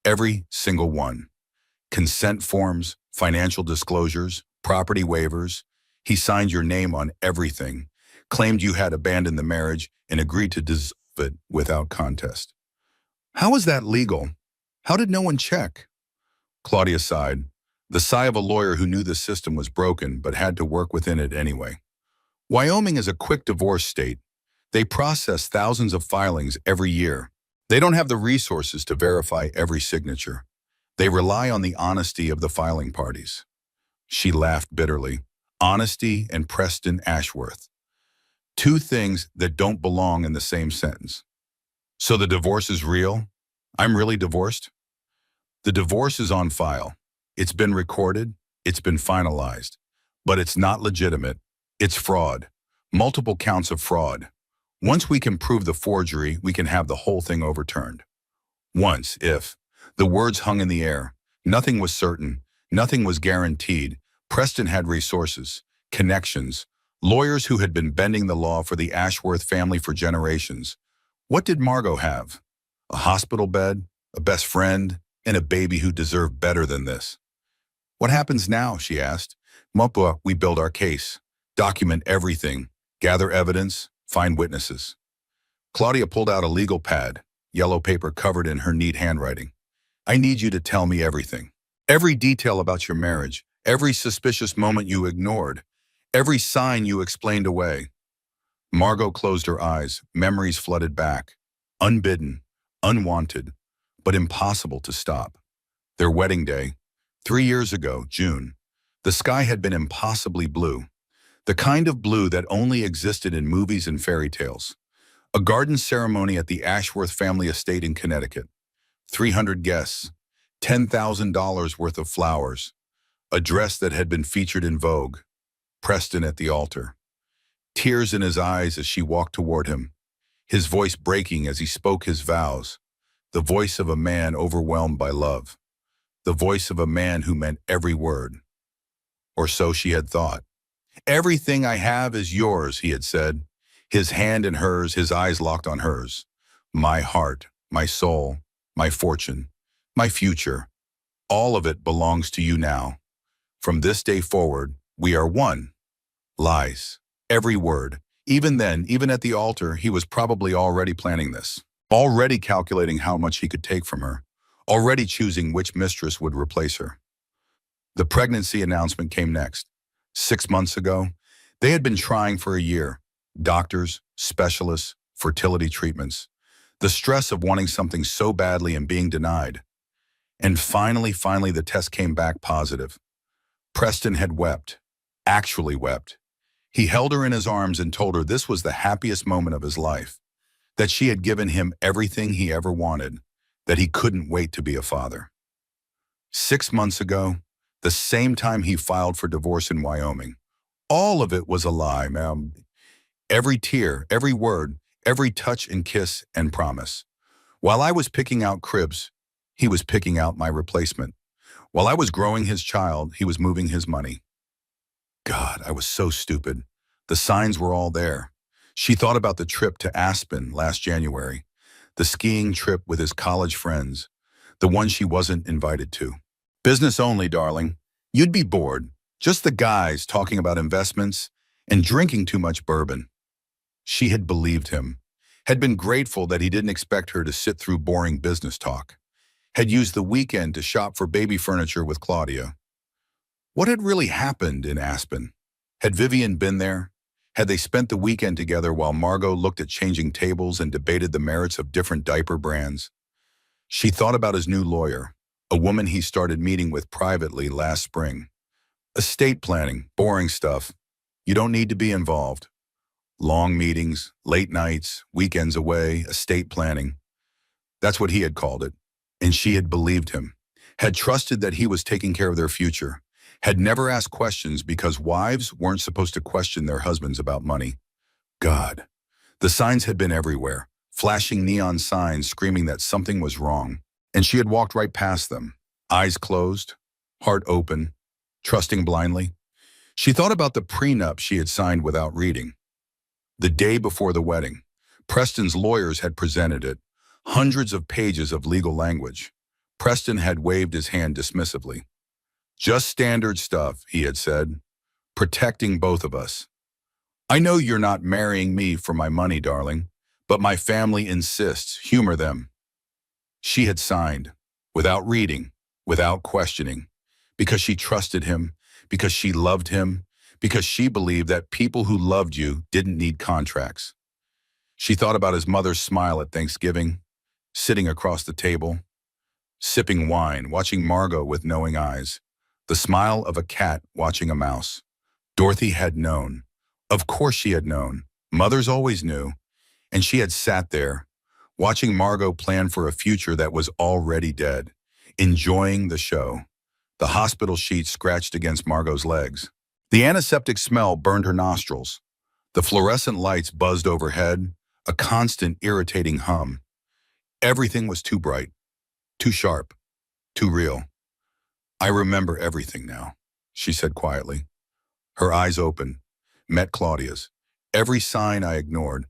Speaker 1: every single one. Consent forms, financial disclosures, property waivers. He signed your name on everything, claimed you had abandoned the marriage, and agreed to dissolve it without contest. "How is that legal? How did no one check?" Claudia sighed, the sigh of a lawyer who knew the system was broken but had to work within it anyway. "Wyoming is a quick divorce state. They process thousands of filings every year. They don't have the resources to verify every signature. They rely on the honesty of the filing parties." She laughed bitterly. Honesty and Preston Ashworth. Two things that don't belong in the same sentence. "So the divorce is real? I'm really divorced?" "The divorce is on file. It's been recorded. It's been finalized. But it's not legitimate. It's fraud. Multiple counts of fraud. Once we can prove the forgery, we can have the whole thing overturned." Once, if. The words hung in the air. Nothing was certain. Nothing was guaranteed. Preston had resources, connections, lawyers who had been bending the law for the Ashworth family for generations. What did Margot have? A hospital bed, a best friend, and a baby who deserved better than this. "What happens now?" she asked. "Mopua, we build our case, document everything, gather evidence, find witnesses." Claudia pulled out a legal pad, yellow paper covered in her neat handwriting. "I need you to tell me everything. Every detail about your marriage, every suspicious moment you ignored, every sign you explained away." Margot closed her eyes, memories flooded back. Unbidden, unwanted, but impossible to stop. Their wedding day, 3 years ago, June. The sky had been impossibly blue. The kind of blue that only existed in movies and fairy tales. A garden ceremony at the Ashworth family estate in Connecticut. 300 guests, $10,000 worth of flowers, a dress that had been featured in Vogue, Preston at the altar. Tears in his eyes as she walked toward him, his voice breaking as he spoke his vows, the voice of a man overwhelmed by love, the voice of a man who meant every word. Or so she had thought. Everything I have is yours, he had said. His hand in hers, his eyes locked on hers. My heart, my soul, my fortune, my future, all of it belongs to you now. From this day forward, we are one. Lies. Every word. Even then, even at the altar, he was probably already planning this. Already calculating how much he could take from her. Already choosing which mistress would replace her. The pregnancy announcement came next. 6 months ago, they had been trying for a year. Doctors, specialists, fertility treatments. The stress of wanting something so badly and being denied. And finally, the test came back positive. Preston had wept. Actually wept. He held her in his arms and told her this was the happiest moment of his life. That she had given him everything he ever wanted. That he couldn't wait to be a father. 6 months ago, the same time he filed for divorce in Wyoming. All of it was a lie, ma'am. Every tear, every word, every touch and kiss and promise. While I was picking out cribs, he was picking out my replacement. While I was growing his child, he was moving his money. God, I was so stupid. The signs were all there. She thought about the trip to Aspen last January, the skiing trip with his college friends, the one she wasn't invited to. Business only, darling. You'd be bored. Just the guys talking about investments and drinking too much bourbon. She had believed him, had been grateful that he didn't expect her to sit through boring business talk, had used the weekend to shop for baby furniture with Claudia. What had really happened in Aspen? Had Vivian been there? Had they spent the weekend together while Margot looked at changing tables and debated the merits of different diaper brands? She thought about his new lawyer, a woman he started meeting with privately last spring. Estate planning, boring stuff. You don't need to be involved. Long meetings, late nights, weekends away, estate planning. That's what he had called it. And she had believed him, had trusted that he was taking care of their future, had never asked questions because wives weren't supposed to question their husbands about money. God. The signs had been everywhere, flashing neon signs screaming that something was wrong. And she had walked right past them, eyes closed, heart open, trusting blindly. She thought about the prenup she had signed without reading. The day before the wedding, Preston's lawyers had presented it, hundreds of pages of legal language. Preston had waved his hand dismissively. Just standard stuff, he had said, protecting both of us. I know you're not marrying me for my money, darling, but my family insists, humor them. She had signed, without reading, without questioning, because she trusted him, because she loved him, because she believed that people who loved you didn't need contracts. She thought about his mother's smile at Thanksgiving, sitting across the table, sipping wine, watching Margot with knowing eyes, the smile of a cat watching a mouse. Dorothy had known. Of course she had known. Mothers always knew. And she had sat there, watching Margot plan for a future that was already dead, enjoying the show. The hospital sheets scratched against Margot's legs. The antiseptic smell burned her nostrils. The fluorescent lights buzzed overhead, a constant irritating hum. Everything was too bright, too sharp, too real. I remember everything now, she said quietly. Her eyes opened, met Claudia's. Every sign I ignored,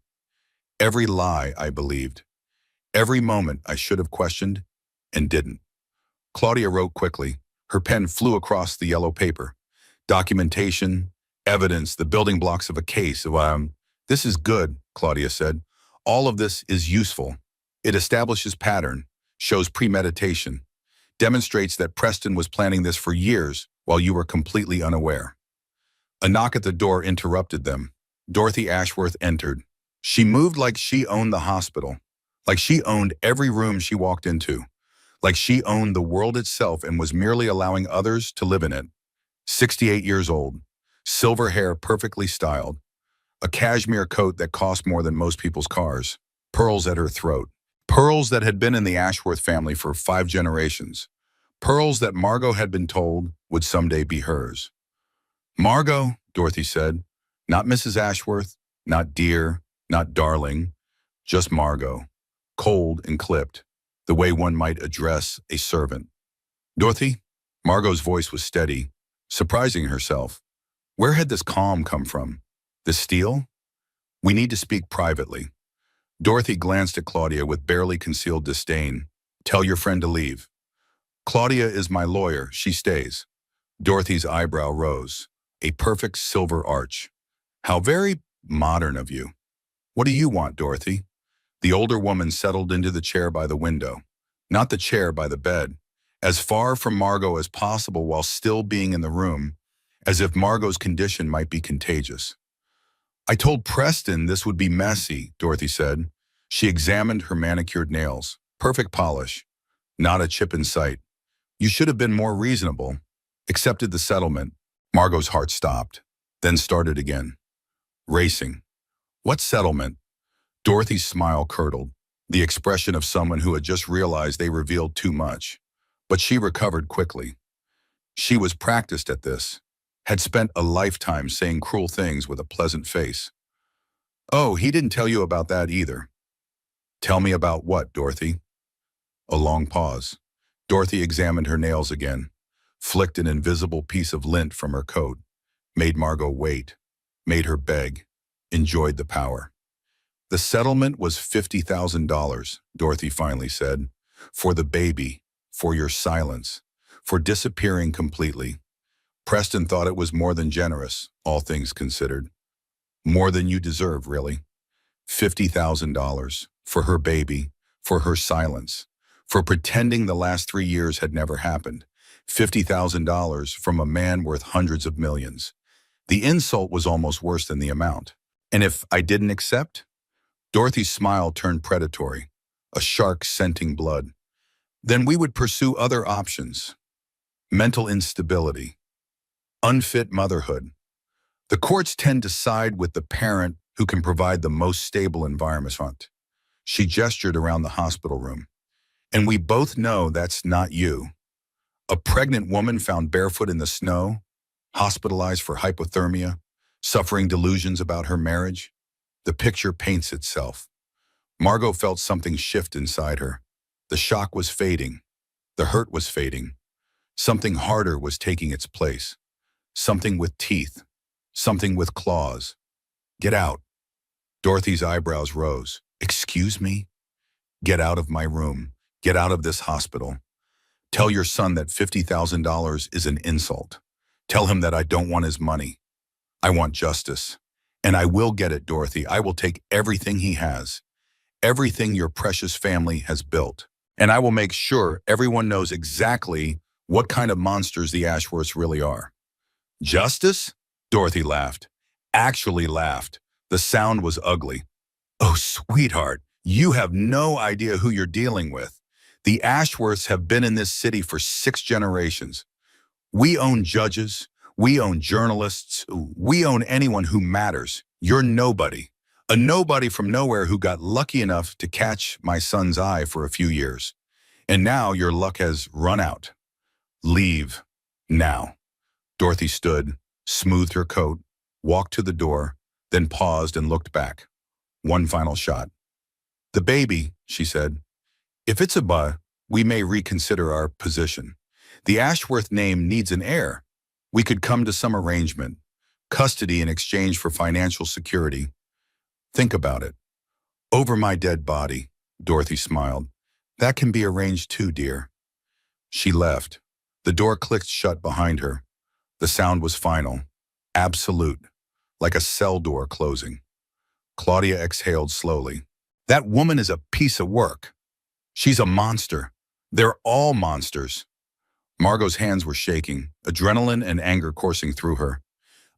Speaker 1: every lie I believed, every moment I should have questioned and didn't. Claudia wrote quickly. Her pen flew across the yellow paper. Documentation, evidence, the building blocks of a case. This is good, Claudia said. All of this is useful. It establishes pattern, shows premeditation, demonstrates that Preston was planning this for years while you were completely unaware. A knock at the door interrupted them. Dorothy Ashworth entered. She moved like she owned the hospital, like she owned every room she walked into, like she owned the world itself and was merely allowing others to live in it. 68 years old, silver hair perfectly styled, a cashmere coat that cost more than most people's cars, pearls at her throat, pearls that had been in the Ashworth family for 5 generations, pearls that Margot had been told would someday be hers. Margot, Dorothy said, not Mrs. Ashworth, not dear, not darling, just Margot, cold and clipped, the way one might address a servant. Dorothy? Margot's voice was steady, surprising herself. Where had this calm come from? The steel? We need to speak privately. Dorothy glanced at Claudia with barely concealed disdain. Tell your friend to leave. Claudia is my lawyer. She stays. Dorothy's eyebrow rose. A perfect silver arch. How very modern of you. What do you want, Dorothy? The older woman settled into the chair by the window. Not the chair by the bed. As far from Margot as possible while still being in the room, as if Margot's condition might be contagious. I told Preston this would be messy, Dorothy said. She examined her manicured nails. Perfect polish. Not a chip in sight. You should have been more reasonable. Accepted the settlement. Margot's heart stopped, then started again. Racing. What settlement? Dorothy's smile curdled, the expression of someone who had just realized they revealed too much. But she recovered quickly. She was practiced at this, had spent a lifetime saying cruel things with a pleasant face. Oh, he didn't tell you about that either. Tell me about what, Dorothy? A long pause. Dorothy examined her nails again, flicked an invisible piece of lint from her coat, made Margot wait, made her beg, enjoyed the power. The settlement was $50,000, Dorothy finally said, for the baby, for your silence, for disappearing completely. Preston thought it was more than generous, all things considered. More than you deserve, really. $50,000 for her baby, for her silence, for pretending the last 3 years had never happened. $50,000 from a man worth hundreds of millions. The insult was almost worse than the amount. And if I didn't accept? Dorothy's smile turned predatory, a shark scenting blood. Then we would pursue other options. Mental instability. Unfit motherhood. The courts tend to side with the parent who can provide the most stable environment. She gestured around the hospital room. And we both know that's not you. A pregnant woman found barefoot in the snow, hospitalized for hypothermia, suffering delusions about her marriage. The picture paints itself. Margot felt something shift inside her. The shock was fading. The hurt was fading. Something harder was taking its place. Something with teeth. Something with claws. Get out. Dorothy's eyebrows rose. Excuse me? Get out of my room. Get out of this hospital. Tell your son that $50,000 is an insult. Tell him that I don't want his money. I want justice. And I will get it, Dorothy. I will take everything he has. Everything your precious family has built. And I will make sure everyone knows exactly what kind of monsters the Ashworths really are. Justice? Dorothy laughed. Actually laughed. The sound was ugly. Oh, sweetheart, you have no idea who you're dealing with. The Ashworths have been in this city for 6 generations. We own judges. We own journalists. We own anyone who matters. You're nobody. A nobody from nowhere who got lucky enough to catch my son's eye for a few years. And now your luck has run out. Leave. Now. Dorothy stood, smoothed her coat, walked to the door, then paused and looked back. One final shot. The baby, she said. If it's a boy, we may reconsider our position. The Ashworth name needs an heir. We could come to some arrangement. Custody in exchange for financial security. Think about it. Over my dead body, Dorothy smiled. That can be arranged too, dear. She left. The door clicked shut behind her. The sound was final, absolute, like a cell door closing. Claudia exhaled slowly. That woman is a piece of work. She's a monster. They're all monsters. Margot's hands were shaking, adrenaline and anger coursing through her.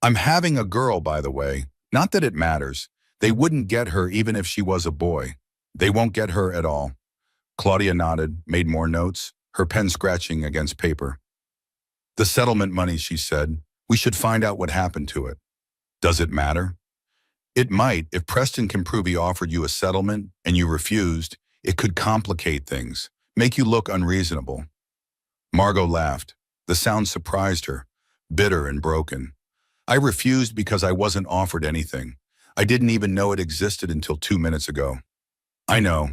Speaker 1: I'm having a girl, by the way. Not that it matters. They wouldn't get her even if she was a boy. They won't get her at all. Claudia nodded, made more notes, her pen scratching against paper. The settlement money, she said. We should find out what happened to it. Does it matter? It might. If Preston can prove he offered you a settlement and you refused, it could complicate things, make you look unreasonable. Margot laughed. The sound surprised her, bitter and broken. I refused because I wasn't offered anything. I didn't even know it existed until 2 minutes ago. I know,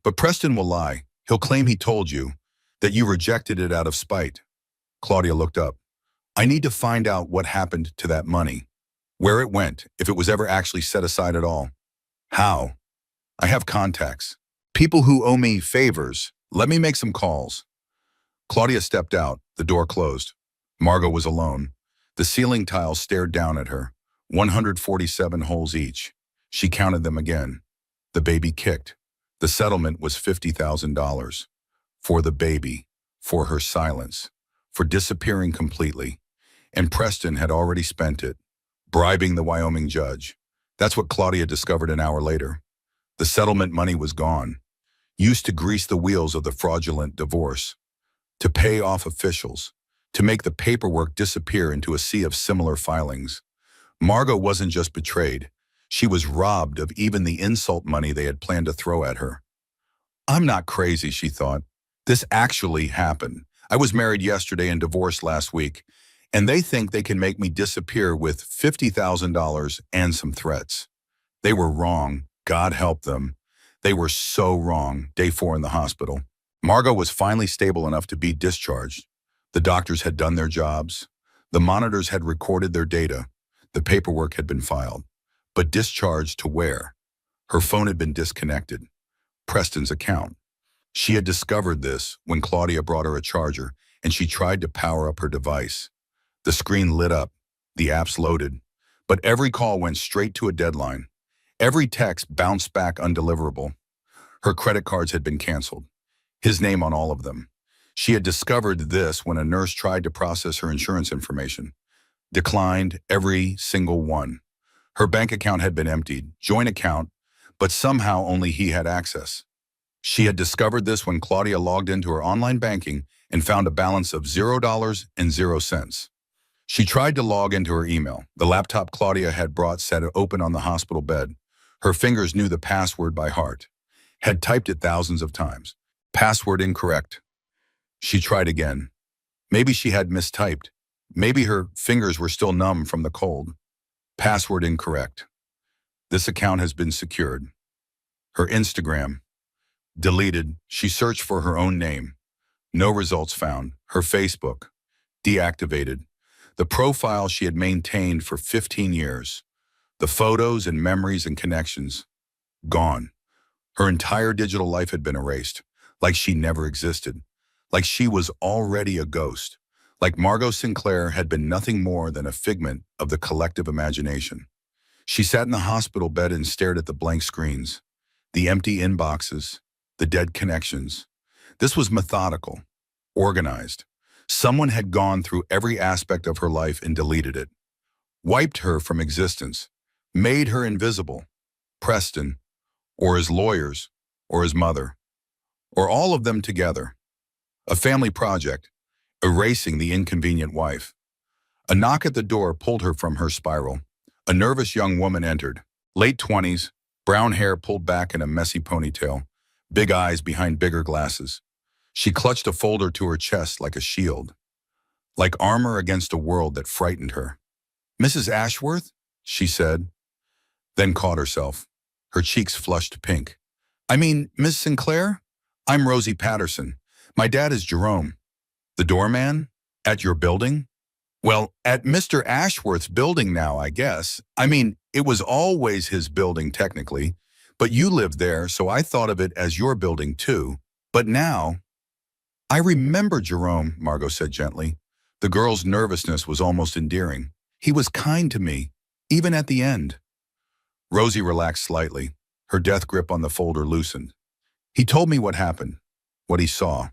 Speaker 1: but Preston will lie. He'll claim he told you, that you rejected it out of spite. Claudia looked up. I need to find out what happened to that money, where it went, if it was ever actually set aside at all. How? I have contacts. People who owe me favors. Let me make some calls. Claudia stepped out. The door closed. Margot was alone. The ceiling tiles stared down at her. 147 holes each. She counted them again. The baby kicked. The settlement was $50,000. For the baby. For her silence. For disappearing completely. And Preston had already spent it, bribing the Wyoming judge. That's what Claudia discovered an hour later. The settlement money was gone, used to grease the wheels of the fraudulent divorce, to pay off officials, to make the paperwork disappear into a sea of similar filings. Margot wasn't just betrayed. She was robbed of even the insult money they had planned to throw at her. I'm not crazy, she thought. This actually happened. I was married yesterday and divorced last week, and they think they can make me disappear with $50,000 and some threats. They were wrong. God help them. They were so wrong. Day 4 in the hospital. Margot was finally stable enough to be discharged. The doctors had done their jobs. The monitors had recorded their data. The paperwork had been filed. But discharged to where? Her phone had been disconnected. Preston's account. She had discovered this when Claudia brought her a charger and she tried to power up her device. The screen lit up. The apps loaded. But every call went straight to a deadline. Every text bounced back undeliverable. Her credit cards had been canceled. His name on all of them. She had discovered this when a nurse tried to process her insurance information. Declined every single one. Her bank account had been emptied, joint account, but somehow only he had access. She had discovered this when Claudia logged into her online banking and found a balance of $0.00. She tried to log into her email. The laptop Claudia had brought sat open on the hospital bed. Her fingers knew the password by heart. Had typed it thousands of times. Password incorrect. She tried again. Maybe she had mistyped. Maybe her fingers were still numb from the cold. Password incorrect. This account has been secured. Her Instagram. Deleted. She searched for her own name. No results found. Her Facebook. Deactivated. The profile she had maintained for 15 years. The photos and memories and connections. Gone. Her entire digital life had been erased. Like she never existed. Like she was already a ghost. Like Margot Sinclair had been nothing more than a figment of the collective imagination. She sat in the hospital bed and stared at the blank screens. The empty inboxes. The dead connections. This was methodical. Organized. Someone had gone through every aspect of her life and deleted it. Wiped her from existence. Made her invisible. Preston, or his lawyers, or his mother, or all of them together. A family project, erasing the inconvenient wife. A knock at the door pulled her from her spiral. A nervous young woman entered. Late 20s, brown hair pulled back in a messy ponytail, big eyes behind bigger glasses. She clutched a folder to her chest like a shield, like armor against a world that frightened her. "Mrs. Ashworth?" she said, then caught herself. Her cheeks flushed pink. "I mean, Miss Sinclair? I'm Rosie Patterson. My dad is Jerome." "The doorman? At your building?" "Well, at Mr. Ashworth's building now, I guess. I mean, it was always his building technically, but you lived there, so I thought of it as your building too. But now—" "I remember Jerome," Margot said gently. The girl's nervousness was almost endearing. "He was kind to me, even at the end." Rosie relaxed slightly. Her death grip on the folder loosened. "He told me what happened, what he saw.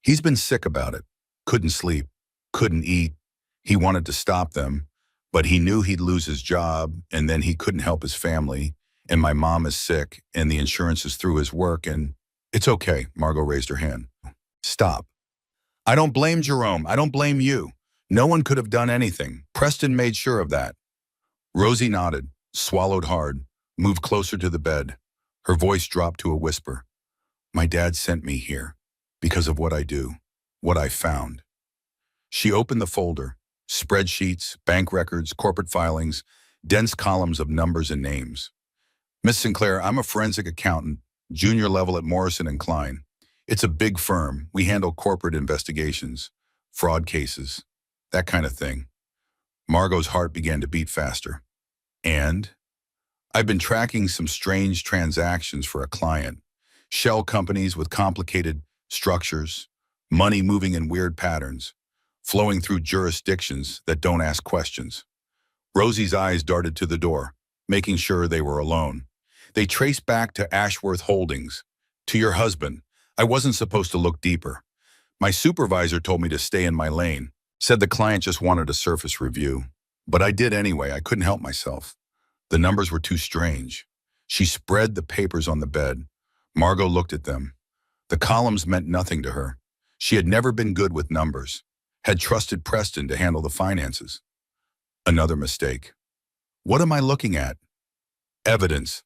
Speaker 1: He's been sick about it. Couldn't sleep, couldn't eat. He wanted to stop them, but he knew he'd lose his job, and then he couldn't help his family, and my mom is sick, and the insurance is through his work, and—" "It's okay," Margot raised her hand. "Stop. I don't blame Jerome. I don't blame you. No one could have done anything. Preston made sure of that." Rosie nodded, swallowed hard, moved closer to the bed. Her voice dropped to a whisper. "My dad sent me here because of what I do, what I found." She opened the folder. Spreadsheets, bank records, corporate filings, dense columns of numbers and names. "Miss Sinclair, I'm a forensic accountant, junior level at Morrison and Klein. It's a big firm. We handle corporate investigations, fraud cases, that kind of thing. Margot's heart began to beat faster. And I've been tracking some strange transactions for a client. Shell companies with complicated structures, money moving in weird patterns, flowing through jurisdictions that don't ask questions. Rosie's eyes darted to the door, making sure they were alone. They traced back to Ashworth Holdings. To your husband. I wasn't supposed to look deeper. My supervisor told me to stay in my lane. Said the client just wanted a surface review. But I did anyway. I couldn't help myself. The numbers were too strange. She spread the papers on the bed. Margot looked at them. The columns meant nothing to her. She had never been good with numbers. Had trusted Preston to handle the finances. Another mistake. What am I looking at? Evidence.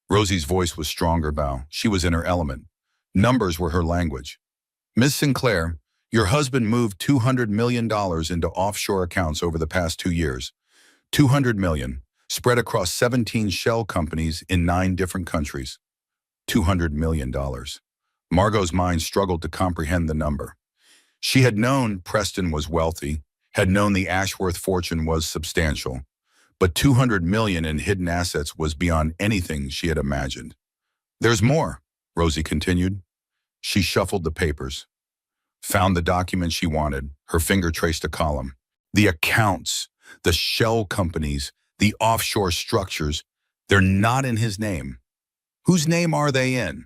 Speaker 1: Rosie's voice was stronger now. She was in her element. Numbers were her language. Ms. Sinclair, your husband moved $200 million into offshore accounts over the past 2 years. $200 million, spread across 17 shell companies in 9 different countries. $200 million. Margot's mind struggled to comprehend the number. She had known Preston was wealthy, had known the Ashworth fortune was substantial, but $200 million in hidden assets was beyond anything she had imagined. There's more, Rosie continued. She shuffled the papers, found the document she wanted. Her finger traced a column. The accounts, the shell companies, the offshore structures, they're not in his name. Whose name are they in?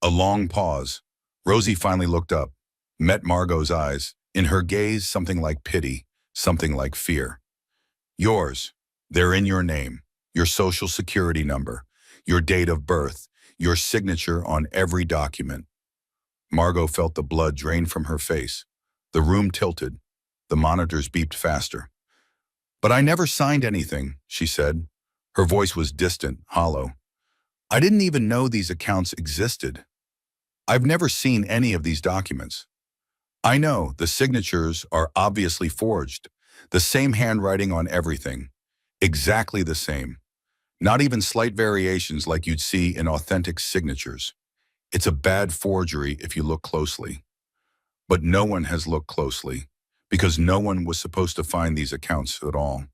Speaker 1: A long pause. Rosie finally looked up, met Margot's eyes. In her gaze, something like pity, something like fear. Yours. They're in your name, your social security number, your date of birth, your signature on every document. Margot felt the blood drain from her face. The room tilted. The monitors beeped faster. But I never signed anything, she said. Her voice was distant, hollow. I didn't even know these accounts existed. I've never seen any of these documents. I know the signatures are obviously forged. The same handwriting on everything. Exactly the same. Not even slight variations like you'd see in authentic signatures. It's a bad forgery if you look closely. But no one has looked closely, because no one was supposed to find these accounts at all.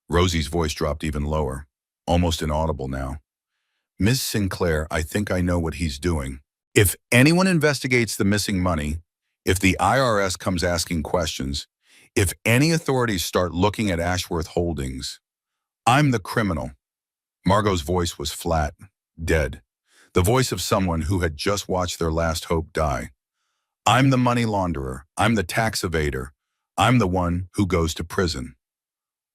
Speaker 1: Rosie's voice dropped even lower, almost inaudible now. Ms. Sinclair, I think I know what he's doing. If anyone investigates the missing money, if the IRS comes asking questions, if any authorities start looking at Ashworth Holdings, I'm the criminal. Margot's voice was flat, dead. The voice of someone who had just watched their last hope die. I'm the money launderer. I'm the tax evader. I'm the one who goes to prison.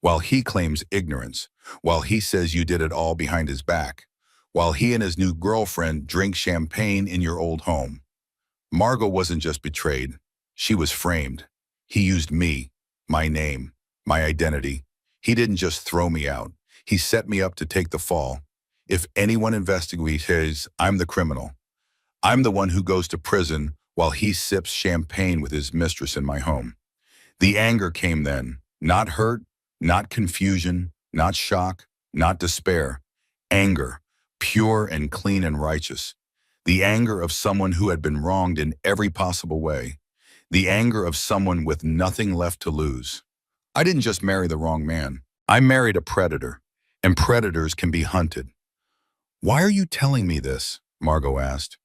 Speaker 1: While he claims ignorance, while he says you did it all behind his back, while he and his new girlfriend drink champagne in your old home. Margot wasn't just betrayed. She was framed. He used me, my name, my identity. He didn't just throw me out. He set me up to take the fall. If anyone investigates, I'm the criminal. I'm the one who goes to prison while he sips champagne with his mistress in my home. The anger came then. Not hurt, not confusion, not shock, not despair. Anger, pure and clean and righteous. The anger of someone who had been wronged in every possible way. The anger of someone with nothing left to lose. I didn't just marry the wrong man. I married a predator, and predators can be hunted. Why are you telling me this? Margot asked.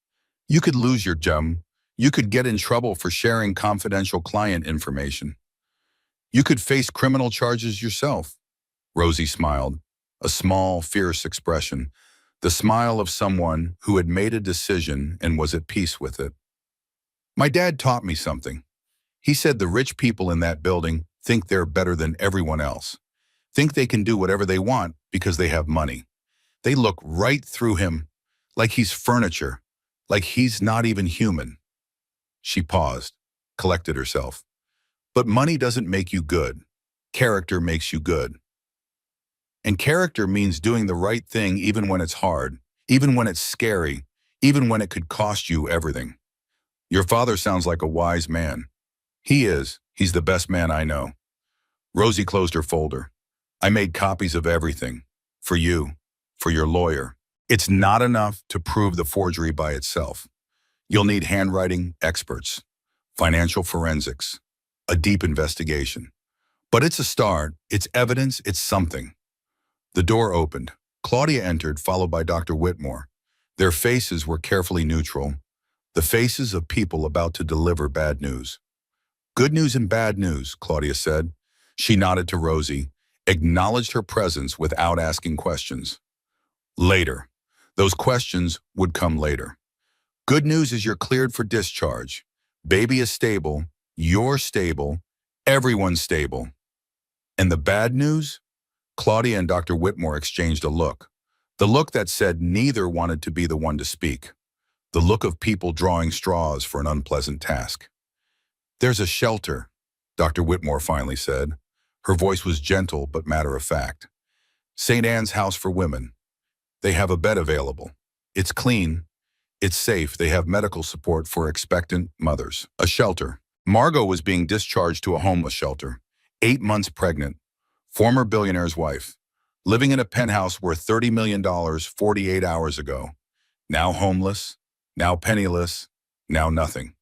Speaker 1: You could lose your job. You could get in trouble for sharing confidential client information. You could face criminal charges yourself. Rosie smiled, a small, fierce expression, the smile of someone who had made a decision and was at peace with it. My dad taught me something. He said the rich people in that building think they're better than everyone else, think they can do whatever they want because they have money. They look right through him, like he's furniture, like he's not even human. She paused, collected herself. But money doesn't make you good. Character makes you good. And character means doing the right thing even when it's hard, even when it's scary, even when it could cost you everything. Your father sounds like a wise man. He is. He's the best man I know. Rosie closed her folder. I made copies of everything. For you. For your lawyer. It's not enough to prove the forgery by itself. You'll need handwriting experts, financial forensics, a deep investigation. But it's a start, it's evidence, it's something. The door opened. Claudia entered, followed by Dr. Whitmore. Their faces were carefully neutral, the faces of people about to deliver bad news. Good news and bad news, Claudia said. She nodded to Rosie, acknowledged her presence without asking questions. Later. Those questions would come later. Good news is you're cleared for discharge. Baby is stable, you're stable, everyone's stable. And the bad news? Claudia and Dr. Whitmore exchanged a look. The look that said neither wanted to be the one to speak. The look of people drawing straws for an unpleasant task. There's a shelter, Dr. Whitmore finally said. Her voice was gentle but matter-of-fact. St. Anne's House for Women. They have a bed available. It's clean. It's safe. They have medical support for expectant mothers. A shelter. Margot was being discharged to a homeless shelter. 8 months pregnant. Former billionaire's wife. Living in a penthouse worth $30 million 48 hours ago. Now homeless. Now penniless. Now nothing.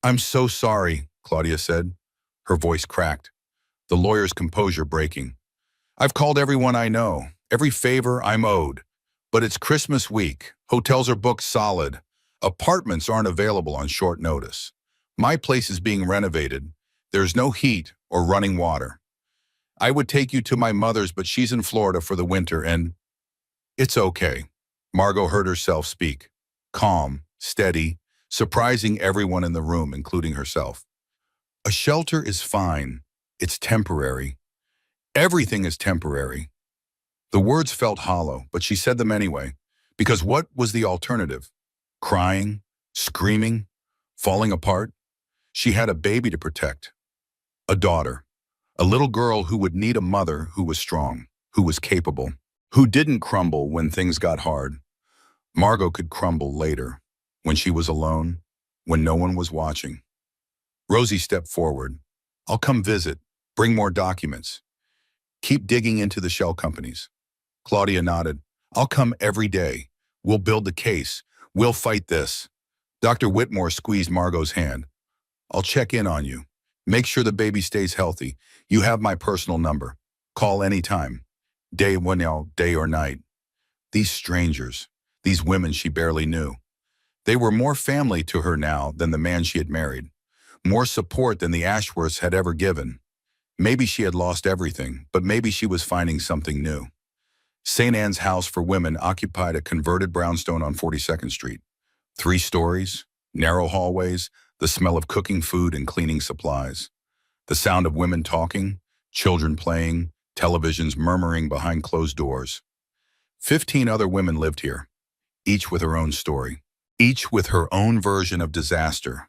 Speaker 1: I'm so sorry, Claudia said. Her voice cracked. The lawyer's composure breaking. I've called everyone I know. Every favor I'm owed. But it's Christmas week. Hotels are booked solid. Apartments aren't available on short notice. My place is being renovated. There's no heat or running water. I would take you to my mother's, but she's in Florida for the winter and... It's okay. Margot heard herself speak. Calm, steady, surprising everyone in the room, including herself. A shelter is fine. It's temporary. Everything is temporary. The words felt hollow, but she said them anyway, because what was the alternative? Crying, screaming, falling apart? She had a baby to protect. A daughter. A little girl who would need a mother who was strong, who was capable, who didn't crumble when things got hard. Margot could crumble later, when she was alone, when no one was watching. Rosie stepped forward. I'll come visit, bring more documents. Keep digging into the shell companies. Claudia nodded. I'll come every day. We'll build the case. We'll fight this. Dr. Whitmore squeezed Margot's hand. I'll check in on you. Make sure the baby stays healthy. You have my personal number. Call anytime. Day or night. These strangers, these women she barely knew. They were more family to her now than the man she had married. More support than the Ashworths had ever given. Maybe she had lost everything, but maybe she was finding something new. St. Anne's House for Women occupied a converted brownstone on 42nd Street. 3 stories, narrow hallways, the smell of cooking food and cleaning supplies. The sound of women talking, children playing, televisions murmuring behind closed doors. 15 other women lived here, each with her own story, each with her own version of disaster.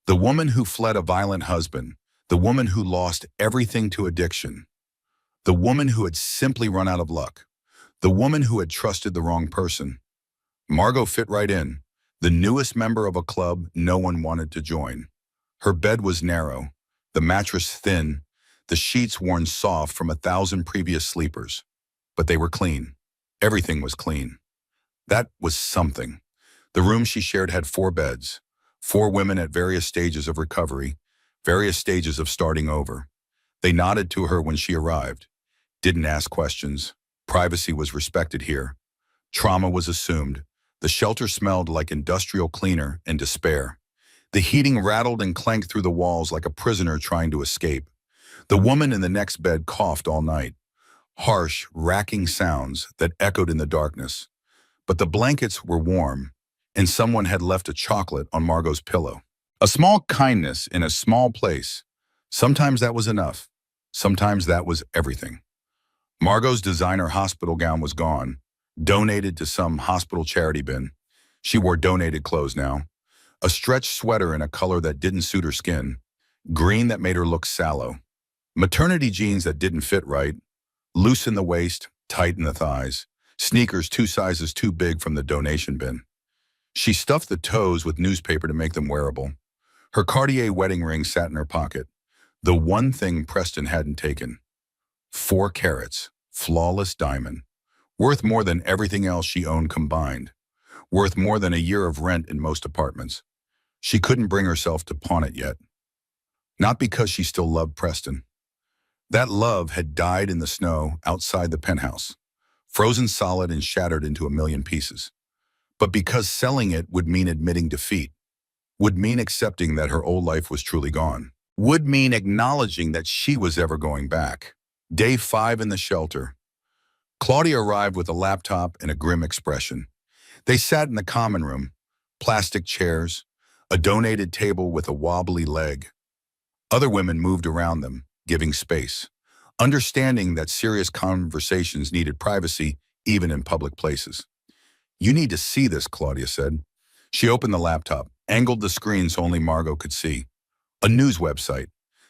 Speaker 1: The woman who fled a violent husband, the woman who lost everything to addiction, the woman who had simply run out of luck, the woman who had trusted the wrong person. Margot fit right in, the newest member of a club no one wanted to join. Her bed was narrow, the mattress thin, the sheets worn soft from 1,000 previous sleepers. But they were clean. Everything was clean. That was something. The room she shared had 4 beds, 4 women at various stages of recovery, various stages of starting over. They nodded to her when she arrived, didn't ask questions. Privacy was respected here. Trauma was assumed. The shelter smelled like industrial cleaner and despair. The heating rattled and clanked through the walls like a prisoner trying to escape. The woman in the next bed coughed all night. Harsh, racking sounds that echoed in the darkness. But the blankets were warm, and someone had left a chocolate on Margot's pillow. A small kindness in a small place. Sometimes that was enough. Sometimes that was everything. Margot's designer hospital gown was gone, donated to some hospital charity bin. She wore donated clothes now. A stretched sweater in a color that didn't suit her skin. Green that made her look sallow. Maternity jeans that didn't fit right. Loose in the waist, tight in the thighs. Sneakers 2 sizes too big from the donation bin. She stuffed the toes with newspaper to make them wearable. Her Cartier wedding ring sat in her pocket. The one thing Preston hadn't taken. 4 carats, flawless diamond. Worth more than everything else she owned combined. Worth more than a year of rent in most apartments. She couldn't bring herself to pawn it yet. Not because she still loved Preston. That love had died in the snow outside the penthouse, frozen solid and shattered into a million pieces. But because selling it would mean admitting defeat, would mean accepting that her old life was truly gone, would mean acknowledging that she was ever going back. Day 5 in the shelter. Claudia arrived with a laptop and a grim expression. They sat in the common room, plastic chairs, a donated table with a wobbly leg. Other women moved around them, giving space, understanding that serious conversations needed privacy even in public places. "You need to see this," Claudia said. She opened the laptop, angled the screen so only Margot could see. A news website.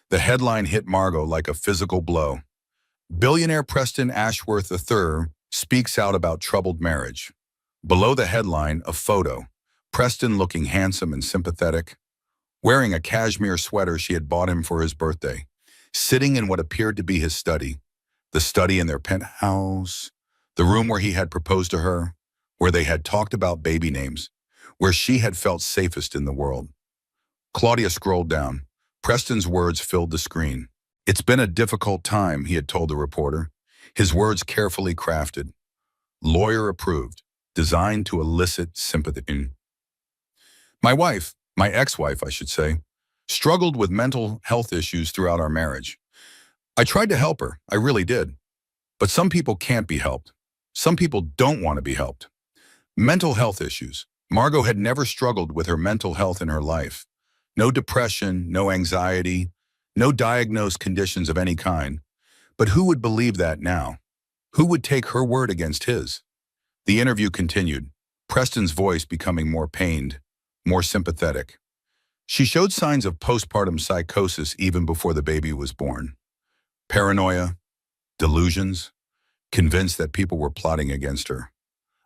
Speaker 1: The headline hit Margot like a physical blow. Billionaire Preston Ashworth III speaks out about troubled marriage. Below the headline, a photo. Preston looking handsome and sympathetic, wearing a cashmere sweater she had bought him for his birthday, sitting in what appeared to be his study, the study in their penthouse, the room where he had proposed to her, where they had talked about baby names, where she had felt safest in the world. Claudia scrolled down. Preston's words filled the screen. "It's been a difficult time," he had told the reporter, his words carefully crafted. Lawyer approved, designed to elicit sympathy. My ex-wife, I should say, struggled with mental health issues throughout our marriage. I tried to help her, I really did. But some people can't be helped. Some people don't want to be helped. Mental health issues. Margot had never struggled with her mental health in her life. No depression, no anxiety, no diagnosed conditions of any kind. But who would believe that now? Who would take her word against his? The interview continued, Preston's voice becoming more pained, more sympathetic. She showed signs of postpartum psychosis even before the baby was born. Paranoia, delusions, convinced that people were plotting against her.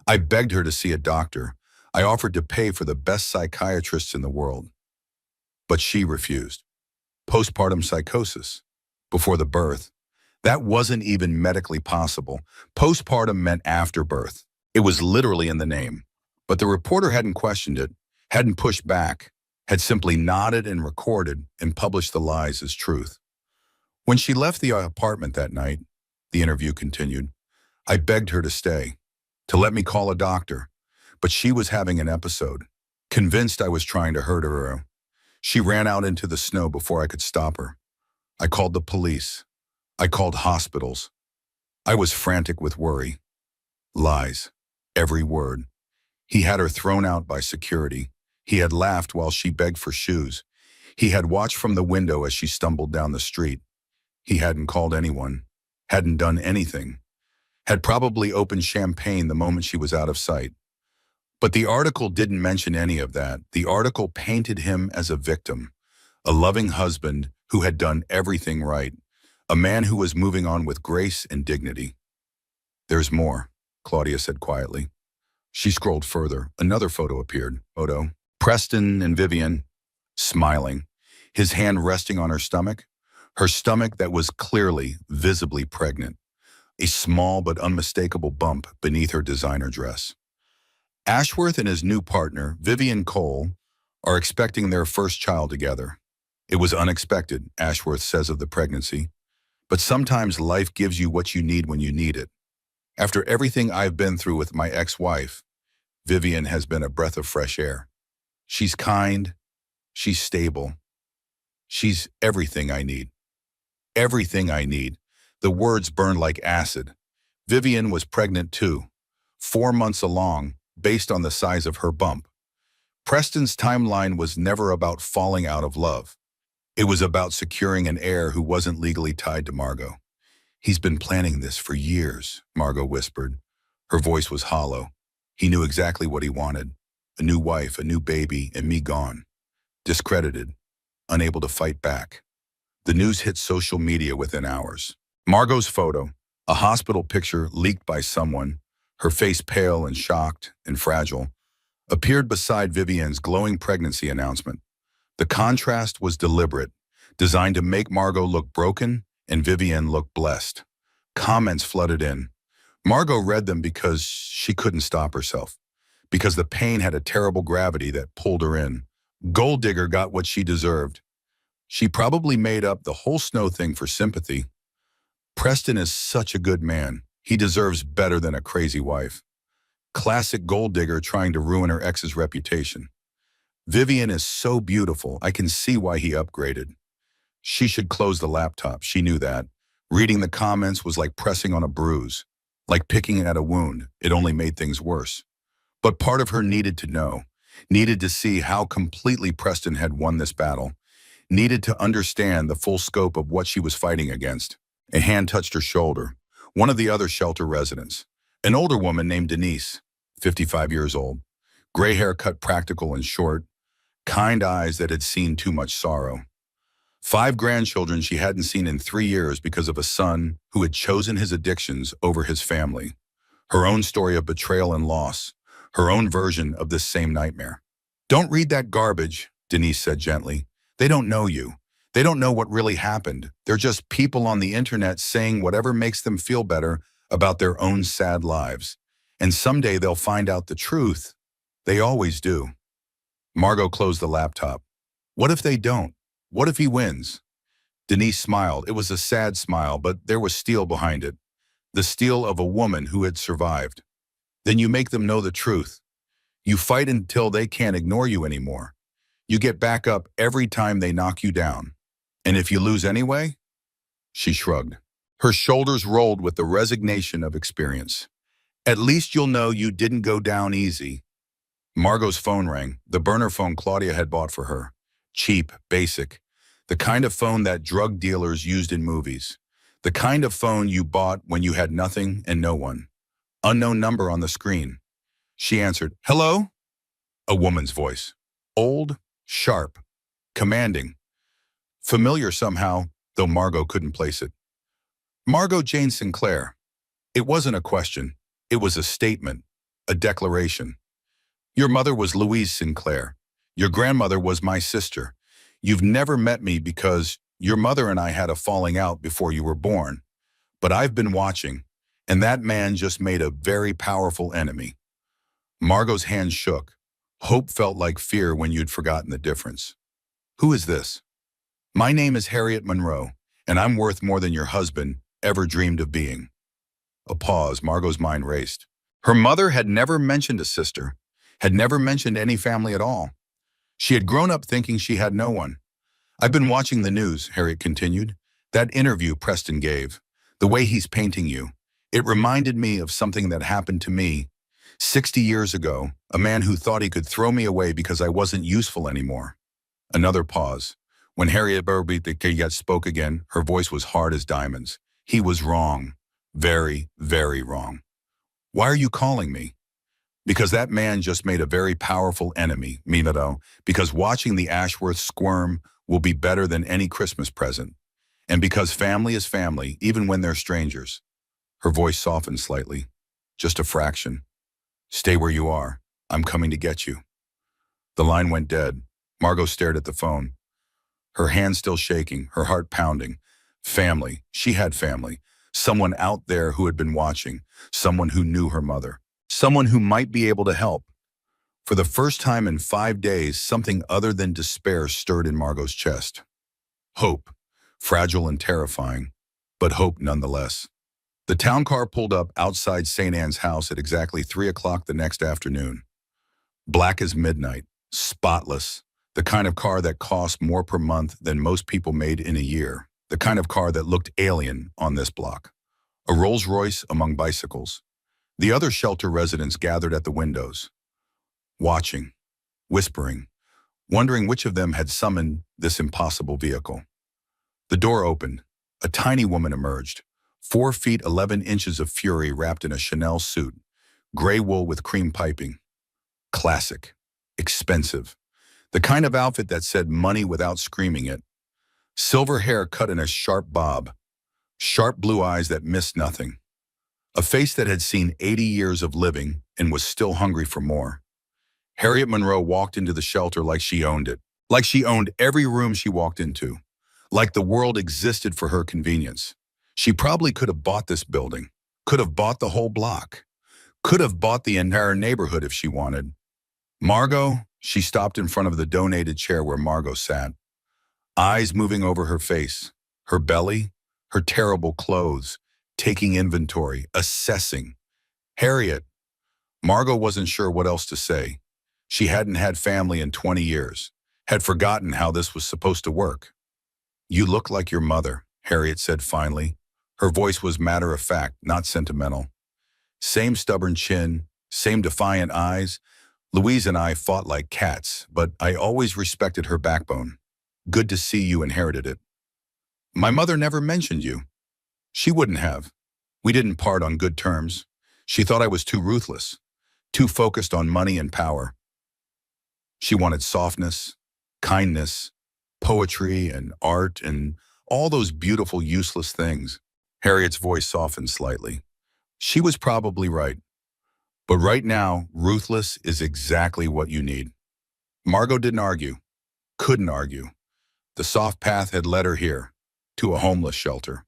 Speaker 1: I begged her to see a doctor. I offered to pay for the best psychiatrists in the world. But she refused. Postpartum psychosis. Before the birth. That wasn't even medically possible. Postpartum meant after birth. It was literally in the name. But the reporter hadn't questioned it, hadn't pushed back, had simply nodded and recorded and published the lies as truth. When she left the apartment that night, the interview continued, I begged her to stay, to let me call a doctor, but she was having an episode, convinced I was trying to hurt her. She ran out into the snow before I could stop her. I called the police. I called hospitals. I was frantic with worry. Lies. Every word. He had her thrown out by security. He had laughed while she begged for shoes. He had watched from the window as she stumbled down the street. He hadn't called anyone, hadn't done anything, had probably opened champagne the moment she was out of sight. But the article didn't mention any of that. The article painted him as a victim, a loving husband who had done everything right, a man who was moving on with grace and dignity. There's more, Claudia said quietly. She scrolled further. Another photo appeared. Photo. Preston and Vivian, smiling, his hand resting on her stomach that was clearly, visibly pregnant, a small but unmistakable bump beneath her designer dress. Ashworth and his new partner, Vivian Cole, are expecting their first child together. It was unexpected, Ashworth says of the pregnancy, but sometimes life gives you what you need when you need it. After everything I've been through with my ex-wife, Vivian has been a breath of fresh air. She's kind, she's stable, she's everything I need. Everything I need. The words burned like acid. Vivian was pregnant too, 4 months along, based on the size of her bump. Preston's timeline was never about falling out of love. It was about securing an heir who wasn't legally tied to Margot. He's been planning this for years, Margot whispered. Her voice was hollow. He knew exactly what he wanted. A new wife, a new baby, and me gone. Discredited, unable to fight back. The news hit social media within hours. Margot's photo, a hospital picture leaked by someone, her face pale and shocked and fragile, appeared beside Vivian's glowing pregnancy announcement. The contrast was deliberate, designed to make Margot look broken and Vivian look blessed. Comments flooded in. Margot read them because she couldn't stop herself, because the pain had a terrible gravity that pulled her in. Gold digger got what she deserved. She probably made up the whole snow thing for sympathy, Preston is such a good man. He deserves better than a crazy wife. Classic gold digger trying to ruin her ex's reputation. Vivian is so beautiful, I can see why he upgraded. She should close the laptop, she knew that. Reading the comments was like pressing on a bruise, like picking at a wound. It only made things worse. But part of her needed to know, needed to see how completely Preston had won this battle, needed to understand the full scope of what she was fighting against. A hand touched her shoulder. One of the other shelter residents, an older woman named Denise, 55 years old, gray hair cut practical and short, kind eyes that had seen too much sorrow. 5 grandchildren she hadn't seen in 3 years because of a son who had chosen his addictions over his family. Her own story of betrayal and loss, her own version of this same nightmare. "Don't read that garbage," Denise said gently. "They don't know you. They don't know what really happened. They're just people on the internet saying whatever makes them feel better about their own sad lives. And someday they'll find out the truth. They always do." Margot closed the laptop. What if they don't? What if he wins? Denise smiled. It was a sad smile, but there was steel behind it. The steel of a woman who had survived. Then you make them know the truth. You fight until they can't ignore you anymore. You get back up every time they knock you down. And if you lose anyway? She shrugged. Her shoulders rolled with the resignation of experience. At least you'll know you didn't go down easy. Margot's phone rang, the burner phone Claudia had bought for her. Cheap, basic. The kind of phone that drug dealers used in movies. The kind of phone you bought when you had nothing and no one. Unknown number on the screen. She answered, "Hello?" A woman's voice. Old, sharp, commanding. Familiar somehow, though Margot couldn't place it. Margot Jane Sinclair. It wasn't a question. It was a statement, a declaration. Your mother was Louise Sinclair. Your grandmother was my sister. You've never met me because your mother and I had a falling out before you were born. But I've been watching, and that man just made a very powerful enemy. Margot's hand shook. Hope felt like fear when you'd forgotten the difference. Who is this? My name is Harriet Monroe, and I'm worth more than your husband ever dreamed of being. A pause. Margot's mind raced. Her mother had never mentioned a sister, had never mentioned any family at all. She had grown up thinking she had no one. I've been watching the news, Harriet continued. That interview Preston gave, the way he's painting you, it reminded me of something that happened to me 60 years ago, a man who thought he could throw me away because I wasn't useful anymore. Another pause. When Harriet Barefoot spoke again, her voice was hard as diamonds. He was wrong. Very, very wrong. Why are you calling me? Because that man just made a very powerful enemy, Minato, because watching the Ashworths squirm will be better than any Christmas present. And because family is family, even when they're strangers. Her voice softened slightly. Just a fraction. Stay where you are. I'm coming to get you. The line went dead. Margot stared at the phone. Her hands still shaking, her heart pounding. Family. She had family. Someone out there who had been watching. Someone who knew her mother. Someone who might be able to help. For the first time in 5 days, something other than despair stirred in Margot's chest. Hope. Fragile and terrifying, but hope nonetheless. The town car pulled up outside St. Anne's house at exactly 3 o'clock the next afternoon. Black as midnight, spotless, the kind of car that cost more per month than most people made in a year, the kind of car that looked alien on this block. A Rolls-Royce among bicycles. The other shelter residents gathered at the windows, watching, whispering, wondering which of them had summoned this impossible vehicle. The door opened. A tiny woman emerged, 4 feet 11 inches of fury wrapped in a Chanel suit, gray wool with cream piping. Classic, expensive, the kind of outfit that said money without screaming it. Silver hair cut in a sharp bob, sharp blue eyes that missed nothing. A face that had seen 80 years of living and was still hungry for more. Harriet Monroe walked into the shelter like she owned it, like she owned every room she walked into, like the world existed for her convenience. She probably could have bought this building, could have bought the whole block, could have bought the entire neighborhood if she wanted. Margot, she stopped in front of the donated chair where Margot sat, eyes moving over her face, her belly, her terrible clothes, taking inventory, assessing. Harriet. Margot wasn't sure what else to say. She hadn't had family in 20 years, had forgotten how this was supposed to work. You look like your mother, Harriet said finally. Her voice was matter-of-fact, not sentimental. Same stubborn chin, same defiant eyes. Louise and I fought like cats, but I always respected her backbone. Good to see you inherited it. My mother never mentioned you. She wouldn't have. We didn't part on good terms. She thought I was too ruthless, too focused on money and power. She wanted softness, kindness, poetry and art and all those beautiful, useless things. Harriet's voice softened slightly. She was probably right. But right now, ruthless is exactly what you need. Margot didn't argue, couldn't argue. The soft path had led her here, to a homeless shelter.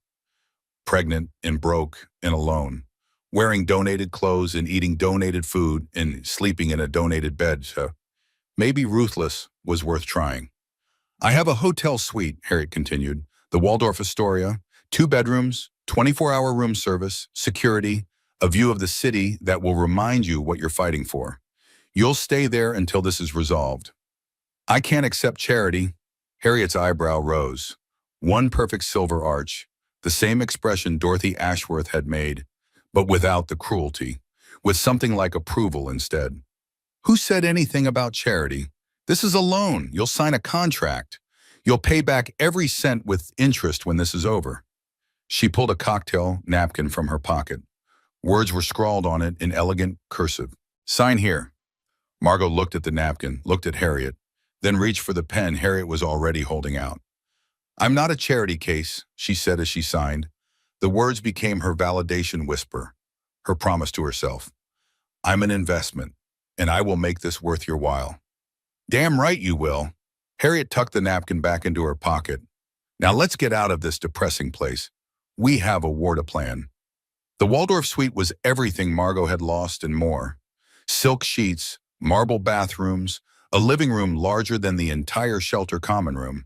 Speaker 1: Pregnant and broke and alone, wearing donated clothes and eating donated food and sleeping in a donated bed. So maybe ruthless was worth trying. I have a hotel suite, Harriet continued, the Waldorf Astoria, 2 bedrooms, 24-hour room service, security, a view of the city that will remind you what you're fighting for. You'll stay there until this is resolved. I can't accept charity. Harriet's eyebrow rose. One perfect silver arch, the same expression Dorothy Ashworth had made, but without the cruelty, with something like approval instead. Who said anything about charity? This is a loan. You'll sign a contract. You'll pay back every cent with interest when this is over. She pulled a cocktail napkin from her pocket. Words were scrawled on it in elegant cursive. Sign here. Margot looked at the napkin, looked at Harriet, then reached for the pen Harriet was already holding out. I'm not a charity case, she said as she signed. The words became her validation whisper, her promise to herself. I'm an investment, and I will make this worth your while. Damn right you will. Harriet tucked the napkin back into her pocket. Now let's get out of this depressing place. We have a war to plan. The Waldorf suite was everything Margot had lost and more. Silk sheets, marble bathrooms, a living room larger than the entire shelter common room,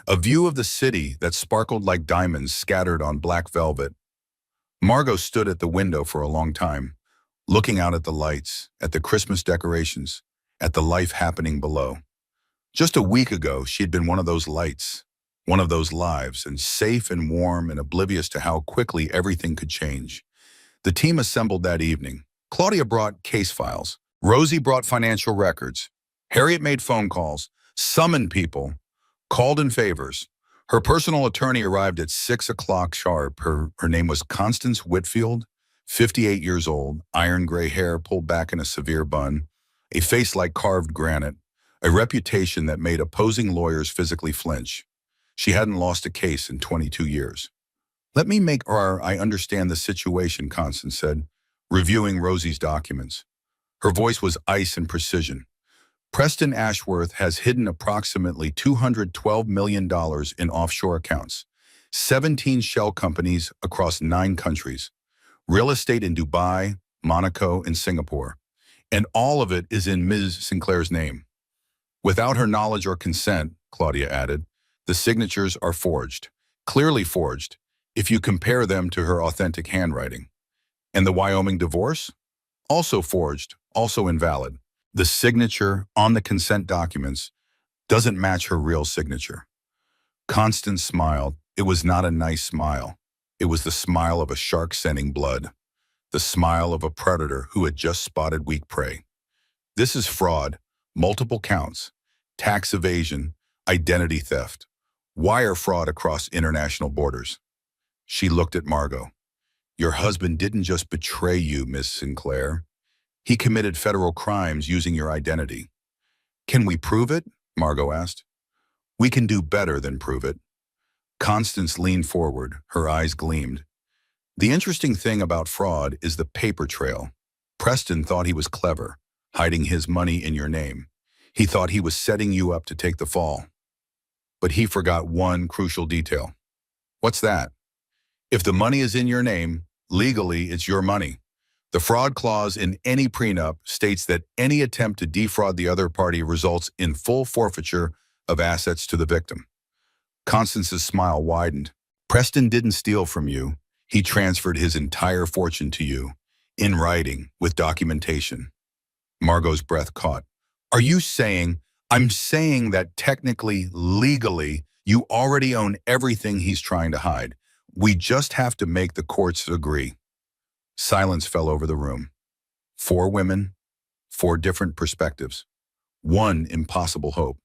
Speaker 1: a view of the city that sparkled like diamonds scattered on black velvet. Margot stood at the window for a long time, looking out at the lights, at the Christmas decorations, at the life happening below. Just a week ago, she had been one of those lights, one of those lives, and safe and warm and oblivious to how quickly everything could change. The team assembled that evening. Claudia brought case files. Rosie brought financial records. Harriet made phone calls, summoned people, called in favors. Her personal attorney arrived at 6 o'clock sharp. Her name was Constance Whitfield, 58 years old, iron gray hair pulled back in a severe bun, a face like carved granite, a reputation that made opposing lawyers physically flinch. She hadn't lost a case in 22 years. Let me make sure I understand the situation, Constance said, reviewing Rosie's documents. Her voice was ice and precision. Preston Ashworth has hidden approximately $212 million in offshore accounts, 17 shell companies across 9 countries, real estate in Dubai, Monaco, and Singapore, and all of it is in Ms. Sinclair's name. Without her knowledge or consent, Claudia added, the signatures are forged, clearly forged, if you compare them to her authentic handwriting. And the Wyoming divorce? Also forged, also invalid. The signature on the consent documents doesn't match her real signature. Constance smiled. It was not a nice smile. It was the smile of a shark scenting blood, the smile of a predator who had just spotted weak prey. This is fraud, multiple counts, tax evasion, identity theft, wire fraud across international borders. She looked at Margot. Your husband didn't just betray you, Miss Sinclair. He committed federal crimes using your identity. Can we prove it? Margot asked. We can do better than prove it. Constance leaned forward, her eyes gleamed. The interesting thing about fraud is the paper trail. Preston thought he was clever, hiding his money in your name. He thought he was setting you up to take the fall. But he forgot one crucial detail. What's that? If the money is in your name, legally it's your money. The fraud clause in any prenup states that any attempt to defraud the other party results in full forfeiture of assets to the victim. Constance's smile widened. Preston didn't steal from you. He transferred his entire fortune to you, in writing, with documentation. Margot's breath caught. Are you saying, I'm saying that technically, legally, you already own everything he's trying to hide. We just have to make the courts agree. Silence fell over the room. 4 women, 4 different perspectives. One impossible hope.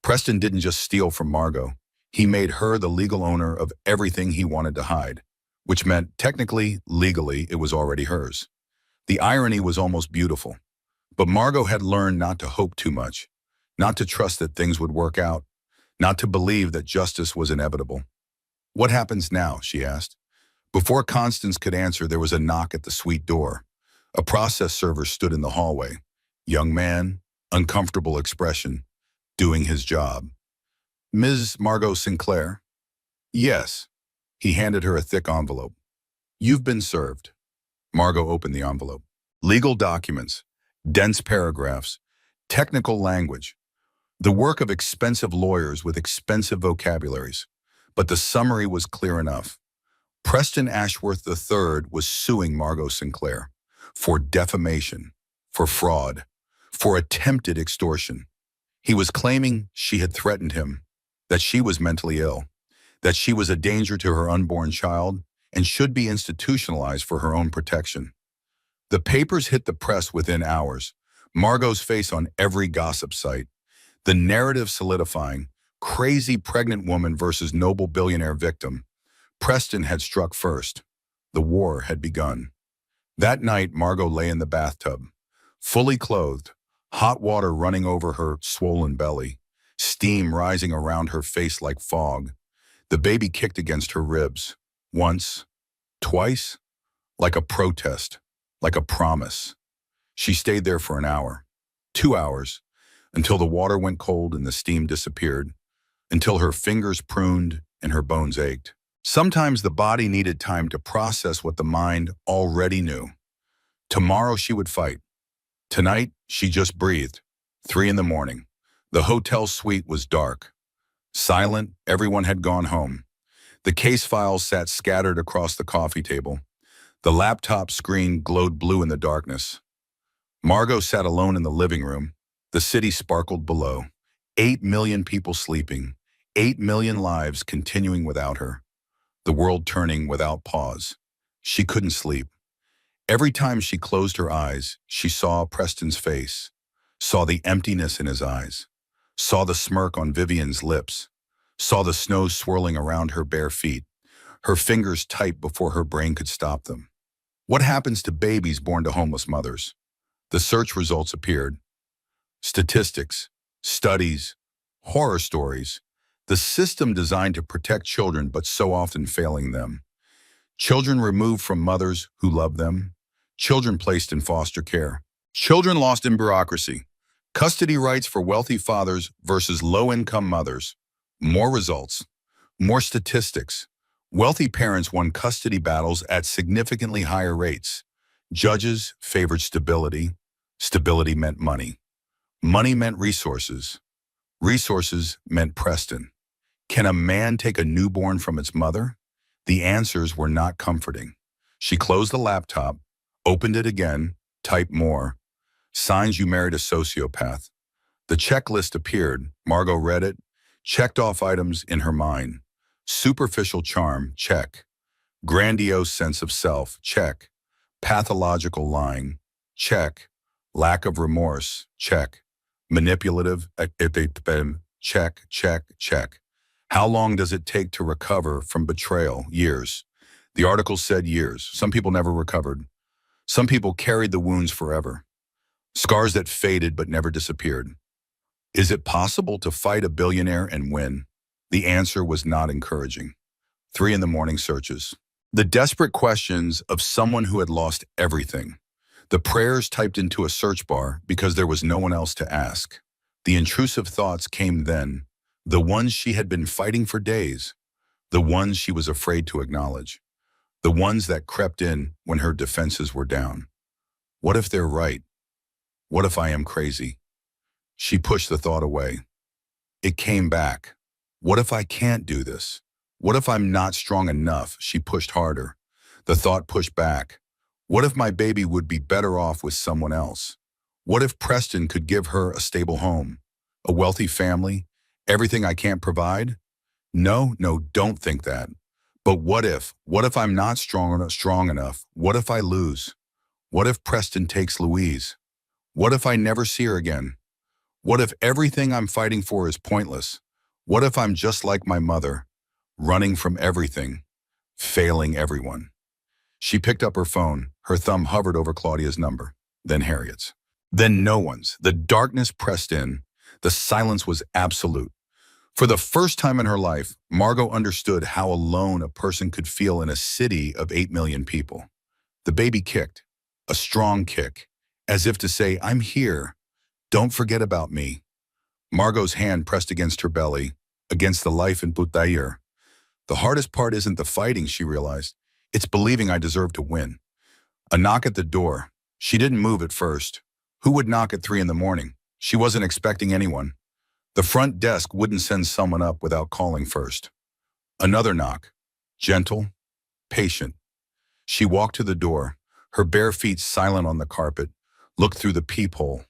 Speaker 1: Preston didn't just steal from Margot. He made her the legal owner of everything he wanted to hide, which meant technically, legally, it was already hers. The irony was almost beautiful. But Margot had learned not to hope too much, not to trust that things would work out, not to believe that justice was inevitable. What happens now? She asked. Before Constance could answer, there was a knock at the suite door. A process server stood in the hallway. Young man, uncomfortable expression, doing his job. Ms. Margot Sinclair? Yes. He handed her a thick envelope. You've been served. Margot opened the envelope. Legal documents, dense paragraphs, technical language. The work of expensive lawyers with expensive vocabularies. But the summary was clear enough. Preston Ashworth III was suing Margot Sinclair for defamation, for fraud, for attempted extortion. He was claiming she had threatened him, that she was mentally ill, that she was a danger to her unborn child and should be institutionalized for her own protection. The papers hit the press within hours, Margot's face on every gossip site, the narrative solidifying, crazy pregnant woman versus noble billionaire victim. Preston had struck first. The war had begun. That night, Margot lay in the bathtub, fully clothed, hot water running over her swollen belly, steam rising around her face like fog. The baby kicked against her ribs. Once, twice, like a protest, like a promise. She stayed there for an hour, 2 hours, until the water went cold and the steam disappeared, until her fingers pruned and her bones ached. Sometimes the body needed time to process what the mind already knew. Tomorrow she would fight. Tonight, she just breathed. 3 a.m. The hotel suite was dark. Silent, everyone had gone home. The case files sat scattered across the coffee table. The laptop screen glowed blue in the darkness. Margot sat alone in the living room. The city sparkled below. 8 million people sleeping. 8 million lives continuing without her. The world turning without pause. She couldn't sleep. Every time she closed her eyes, she saw Preston's face, saw the emptiness in his eyes, saw the smirk on Vivian's lips, saw the snow swirling around her bare feet, her fingers tight before her brain could stop them. What happens to babies born to homeless mothers? The search results appeared. Statistics, studies, horror stories, the system designed to protect children but so often failing them. Children removed from mothers who love them. Children placed in foster care. Children lost in bureaucracy. Custody rights for wealthy fathers versus low-income mothers. More results. More statistics. Wealthy parents won custody battles at significantly higher rates. Judges favored stability. Stability meant money. Money meant resources. Resources meant Preston. Can a man take a newborn from its mother? The answers were not comforting. She closed the laptop, opened it again, typed more. Signs you married a sociopath. The checklist appeared. Margot read it, checked off items in her mind. Superficial charm, check. Grandiose sense of self, check. Pathological lying, check. Lack of remorse, check. Manipulative, check, check, check. How long does it take to recover from betrayal? Years. The article said years. Some people never recovered. Some people carried the wounds forever. Scars that faded but never disappeared. Is it possible to fight a billionaire and win? The answer was not encouraging. 3 a.m. searches. The desperate questions of someone who had lost everything. The prayers typed into a search bar because there was no one else to ask. The intrusive thoughts came then, the ones she had been fighting for days, the ones she was afraid to acknowledge, the ones that crept in when her defenses were down. What if they're right? What if I am crazy? She pushed the thought away. It came back. What if I can't do this? What if I'm not strong enough? She pushed harder. The thought pushed back. What if my baby would be better off with someone else? What if Preston could give her a stable home, a wealthy family, everything I can't provide? No, no, don't think that. But what if? What if I'm not strong enough? What if I lose? What if Preston takes Louise? What if I never see her again? What if everything I'm fighting for is pointless? What if I'm just like my mother, running from everything, failing everyone? She picked up her phone. Her thumb hovered over Claudia's number, then Harriet's. Then no one's. The darkness pressed in. The silence was absolute. For the first time in her life, Margot understood how alone a person could feel in a city of 8 million people. The baby kicked, a strong kick, as if to say, I'm here. Don't forget about me. Margot's hand pressed against her belly, against the life in Butayer. The hardest part isn't the fighting, she realized. It's believing I deserve to win. A knock at the door. She didn't move at first. Who would knock at 3 in the morning? She wasn't expecting anyone. The front desk wouldn't send someone up without calling first. Another knock. Gentle, patient. She walked to the door, her bare feet silent on the carpet, looked through the peephole.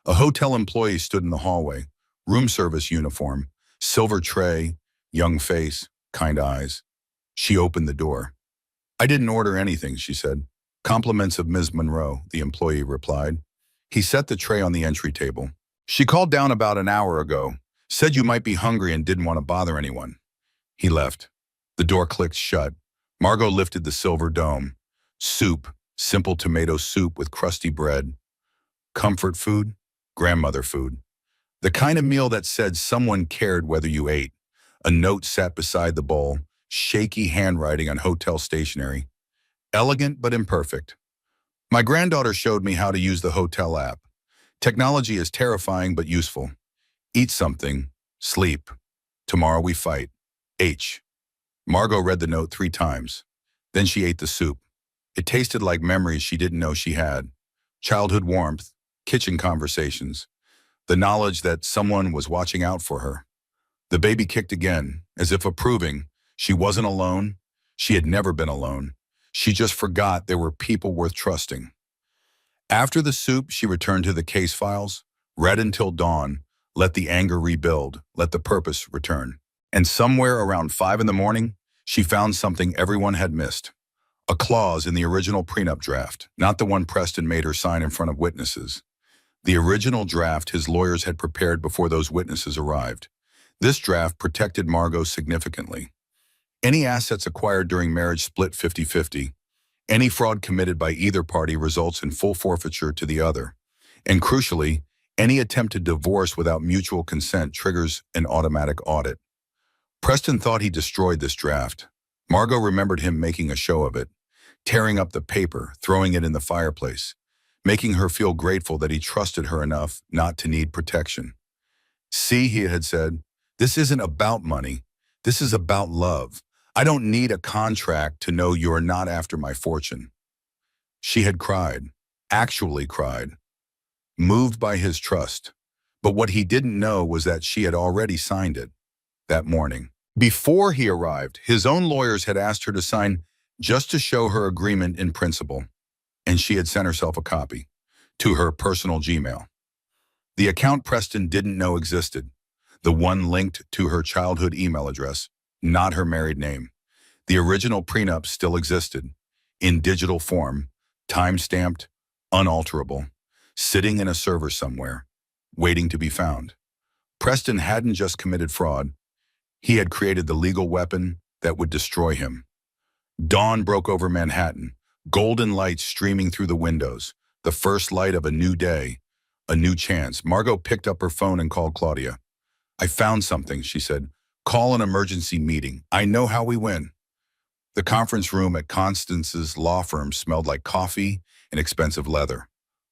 Speaker 1: A hotel employee stood in the hallway, room service uniform, silver tray, young face, kind eyes. She opened the door. I didn't order anything, she said. Compliments of Ms. Monroe, the employee replied. He set the tray on the entry table. She called down about an hour ago, said you might be hungry and didn't want to bother anyone. He left. The door clicked shut. Margot lifted the silver dome. Soup, simple tomato soup with crusty bread. Comfort food, grandmother food. The kind of meal that said someone cared whether you ate. A note sat beside the bowl, shaky handwriting on hotel stationery. Elegant but imperfect. My granddaughter showed me how to use the hotel app. Technology is terrifying but useful. Eat something, sleep. Tomorrow we fight. H. Margot read the note 3 times. Then she ate the soup. It tasted like memories she didn't know she had. Childhood warmth, kitchen conversations, the knowledge that someone was watching out for her. The baby kicked again, as if approving. She wasn't alone. She had never been alone. She just forgot there were people worth trusting. After the soup, she returned to the case files, read until dawn, let the anger rebuild, let the purpose return. And somewhere around 5 in the morning, she found something everyone had missed. A clause in the original prenup draft, not the one Preston made her sign in front of witnesses. The original draft his lawyers had prepared before those witnesses arrived. This draft protected Margot significantly. Any assets acquired during marriage split 50-50. Any fraud committed by either party results in full forfeiture to the other. And crucially, any attempted divorce without mutual consent triggers an automatic audit. Preston thought he destroyed this draft. Margot remembered him making a show of it, tearing up the paper, throwing it in the fireplace, making her feel grateful that he trusted her enough not to need protection. See, he had said, this isn't about money. This is about love. I don't need a contract to know you're not after my fortune. She had cried, actually cried, moved by his trust. But what he didn't know was that she had already signed it that morning. Before he arrived, his own lawyers had asked her to sign just to show her agreement in principle, and she had sent herself a copy to her personal Gmail. The account Preston didn't know existed, the one linked to her childhood email address, not her married name. The original prenup still existed, in digital form, time-stamped, unalterable, sitting in a server somewhere, waiting to be found. Preston hadn't just committed fraud, he had created the legal weapon that would destroy him. Dawn broke over Manhattan, golden lights streaming through the windows, the first light of a new day, a new chance. Margot picked up her phone and called Claudia. I found something, she said. Call an emergency meeting. I know how we win. The conference room at Constance's law firm smelled like coffee and expensive leather.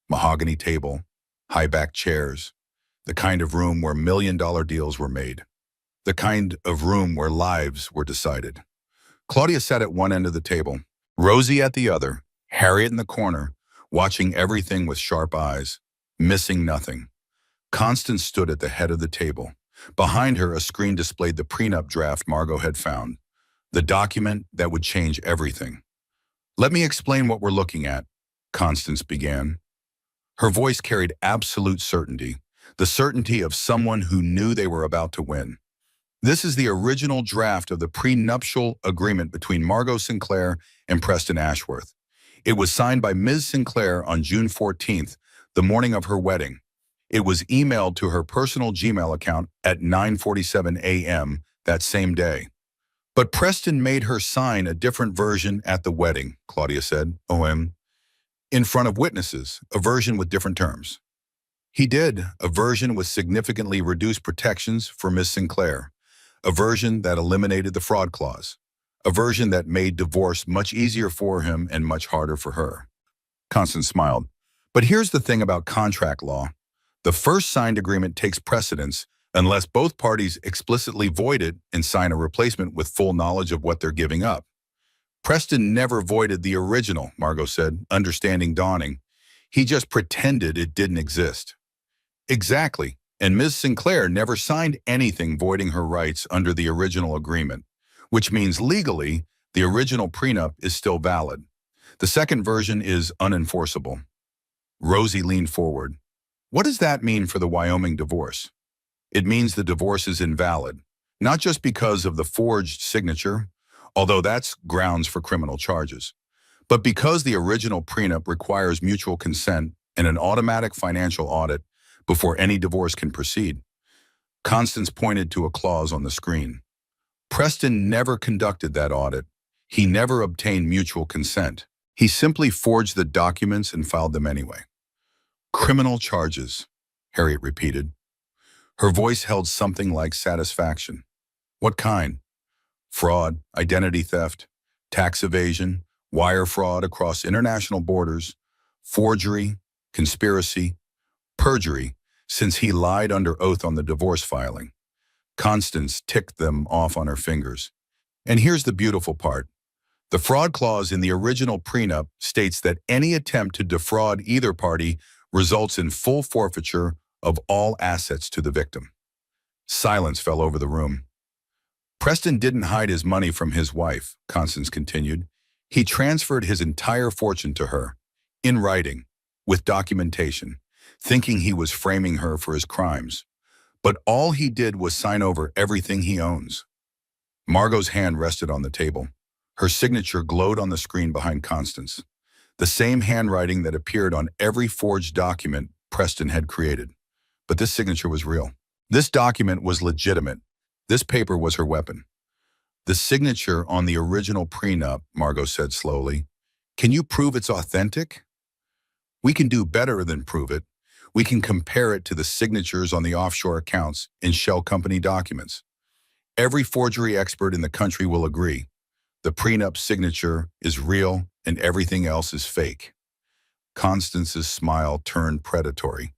Speaker 1: Mahogany table, high-backed chairs. The kind of room where million-dollar deals were made. The kind of room where lives were decided. Claudia sat at one end of the table, Rosie at the other, Harriet in the corner, watching everything with sharp eyes, missing nothing. Constance stood at the head of the table, Behind her, a screen displayed the prenup draft Margot had found, the document that would change everything. "Let me explain what we're looking at," Constance began. Her voice carried absolute certainty, the certainty of someone who knew they were about to win. "This is the original draft of the prenuptial agreement between Margot Sinclair and Preston Ashworth. It was signed by Ms. Sinclair on June 14th, the morning of her wedding. It was emailed to her personal Gmail account at 9:47 a.m. that same day. But Preston made her sign a different version at the wedding," Claudia said, "in front of witnesses, a version with different terms." "He did, a version with significantly reduced protections for Ms. Sinclair, a version that eliminated the fraud clause, a version that made divorce much easier for him and much harder for her." Constance smiled. "But here's the thing about contract law. The first signed agreement takes precedence unless both parties explicitly void it and sign a replacement with full knowledge of what they're giving up." "Preston never voided the original," Margot said, understanding dawning. "He just pretended it didn't exist." "Exactly. And Ms. Sinclair never signed anything voiding her rights under the original agreement, which means legally, the original prenup is still valid. The second version is unenforceable." Rosie leaned forward. "What does that mean for the Wyoming divorce?" "It means the divorce is invalid, not just because of the forged signature, although that's grounds for criminal charges, but because the original prenup requires mutual consent and an automatic financial audit before any divorce can proceed." Constance pointed to a clause on the screen. "Preston never conducted that audit. He never obtained mutual consent. He simply forged the documents and filed them anyway." "Criminal charges," Harriet repeated. Her voice held something like satisfaction. "What kind?" "Fraud, identity theft, tax evasion, wire fraud across international borders, forgery, conspiracy, perjury, since he lied under oath on the divorce filing." Constance ticked them off on her fingers. "And here's the beautiful part. The fraud clause in the original prenup states that any attempt to defraud either party results in full forfeiture of all assets to the victim." Silence fell over the room. "Preston didn't hide his money from his wife," Constance continued. "He transferred his entire fortune to her, in writing, with documentation, thinking he was framing her for his crimes. But all he did was sign over everything he owns." Margot's hand rested on the table. Her signature glowed on the screen behind Constance, the same handwriting that appeared on every forged document Preston had created. But this signature was real. This document was legitimate. This paper was her weapon. "The signature on the original prenup," Margot said slowly. "Can you prove it's authentic?" "We can do better than prove it. We can compare it to the signatures on the offshore accounts and shell company documents. Every forgery expert in the country will agree. The prenup signature is real and everything else is fake." Constance's smile turned predatory.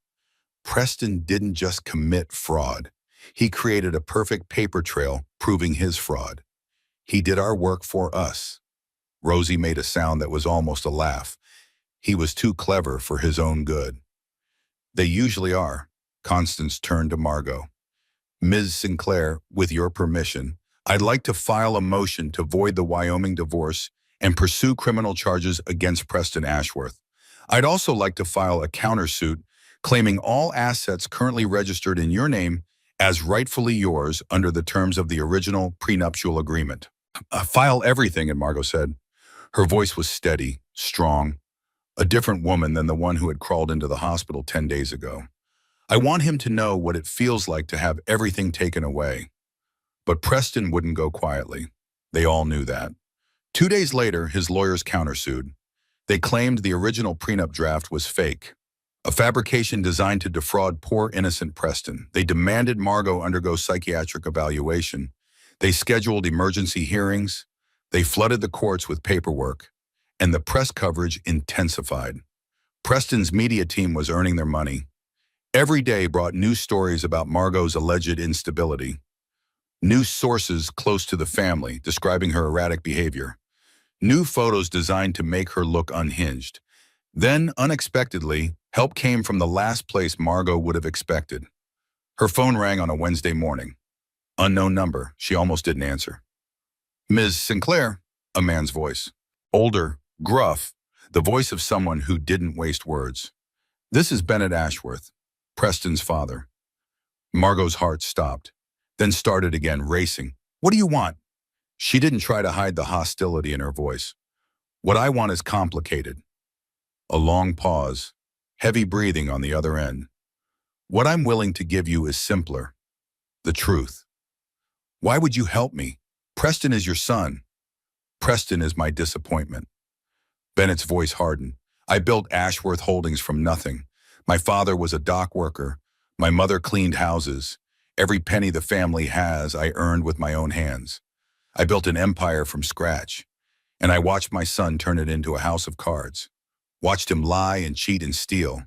Speaker 1: "Preston didn't just commit fraud. He created a perfect paper trail proving his fraud. He did our work for us." Rosie made a sound that was almost a laugh. "He was too clever for his own good." "They usually are." Constance turned to Margot. "Ms. Sinclair, with your permission, I'd like to file a motion to void the Wyoming divorce and pursue criminal charges against Preston Ashworth. I'd also like to file a countersuit claiming all assets currently registered in your name as rightfully yours under the terms of the original prenuptial agreement." "File everything," and Margot said. Her voice was steady, strong, a different woman than the one who had crawled into the hospital 10 days ago. "I want him to know what it feels like to have everything taken away." But Preston wouldn't go quietly. They all knew that. 2 days later, his lawyers countersued. They claimed the original prenup draft was fake, a fabrication designed to defraud poor innocent Preston. They demanded Margot undergo psychiatric evaluation. They scheduled emergency hearings. They flooded the courts with paperwork. And the press coverage intensified. Preston's media team was earning their money. Every day brought new stories about Margot's alleged instability. New sources close to the family describing her erratic behavior. New photos designed to make her look unhinged. Then, unexpectedly, help came from the last place Margot would have expected. Her phone rang on a Wednesday morning. Unknown number. She almost didn't answer. Ms. Sinclair, a man's voice. Older, gruff, the voice of someone who didn't waste words. This is Bennett Ashworth, Preston's father. Margot's heart stopped, then started again, racing. What do you want? She didn't try to hide the hostility in her voice. What I want is complicated. A long pause, heavy breathing on the other end. What I'm willing to give you is simpler. The truth. Why would you help me? Preston is your son. Preston is my disappointment. Bennett's voice hardened. I built Ashworth Holdings from nothing. My father was a dock worker. My mother cleaned houses. Every penny the family has, I earned with my own hands. I built an empire from scratch, and I watched my son turn it into a house of cards. Watched him lie and cheat and steal.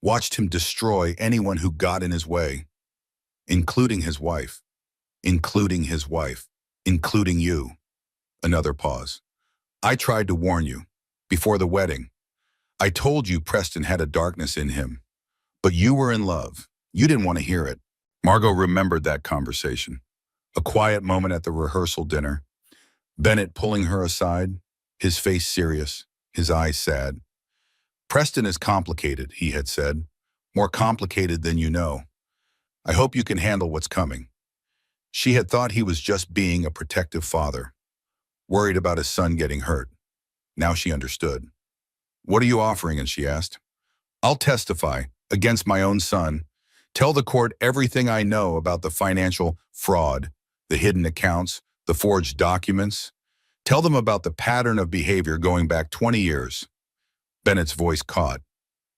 Speaker 1: Watched him destroy anyone who got in his way, including his wife, including his wife, including you. Another pause. I tried to warn you. Before the wedding, I told you Preston had a darkness in him, but you were in love. You didn't want to hear it. Margot remembered that conversation. A quiet moment at the rehearsal dinner. Bennett pulling her aside, his face serious, his eyes sad. Preston is complicated, he had said. More complicated than you know. I hope you can handle what's coming. She had thought he was just being a protective father, worried about his son getting hurt. Now she understood. What are you offering? And she asked. I'll testify against my own son. Tell the court everything I know about the financial fraud, the hidden accounts, the forged documents. Tell them about the pattern of behavior going back 20 years. Bennett's voice caught.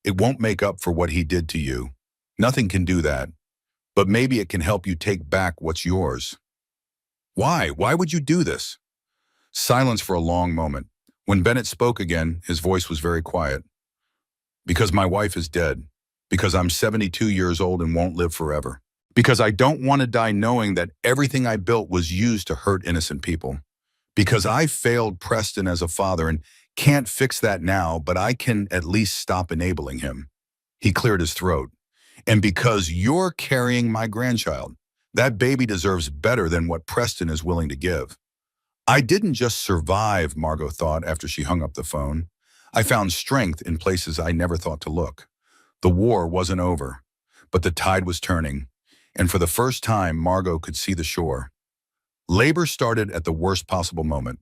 Speaker 1: It won't make up for what he did to you. Nothing can do that. But maybe it can help you take back what's yours. Why? Why would you do this? Silence for a long moment. When Bennett spoke again, his voice was very quiet. Because my wife is dead. Because I'm 72 years old and won't live forever. Because I don't want to die knowing that everything I built was used to hurt innocent people. Because I failed Preston as a father and can't fix that now, but I can at least stop enabling him. He cleared his throat. And because you're carrying my grandchild, that baby deserves better than what Preston is willing to give. I didn't just survive, Margot thought after she hung up the phone. I found strength in places I never thought to look. The war wasn't over, but the tide was turning, and for the first time, Margot could see the shore. Labor started at the worst possible moment.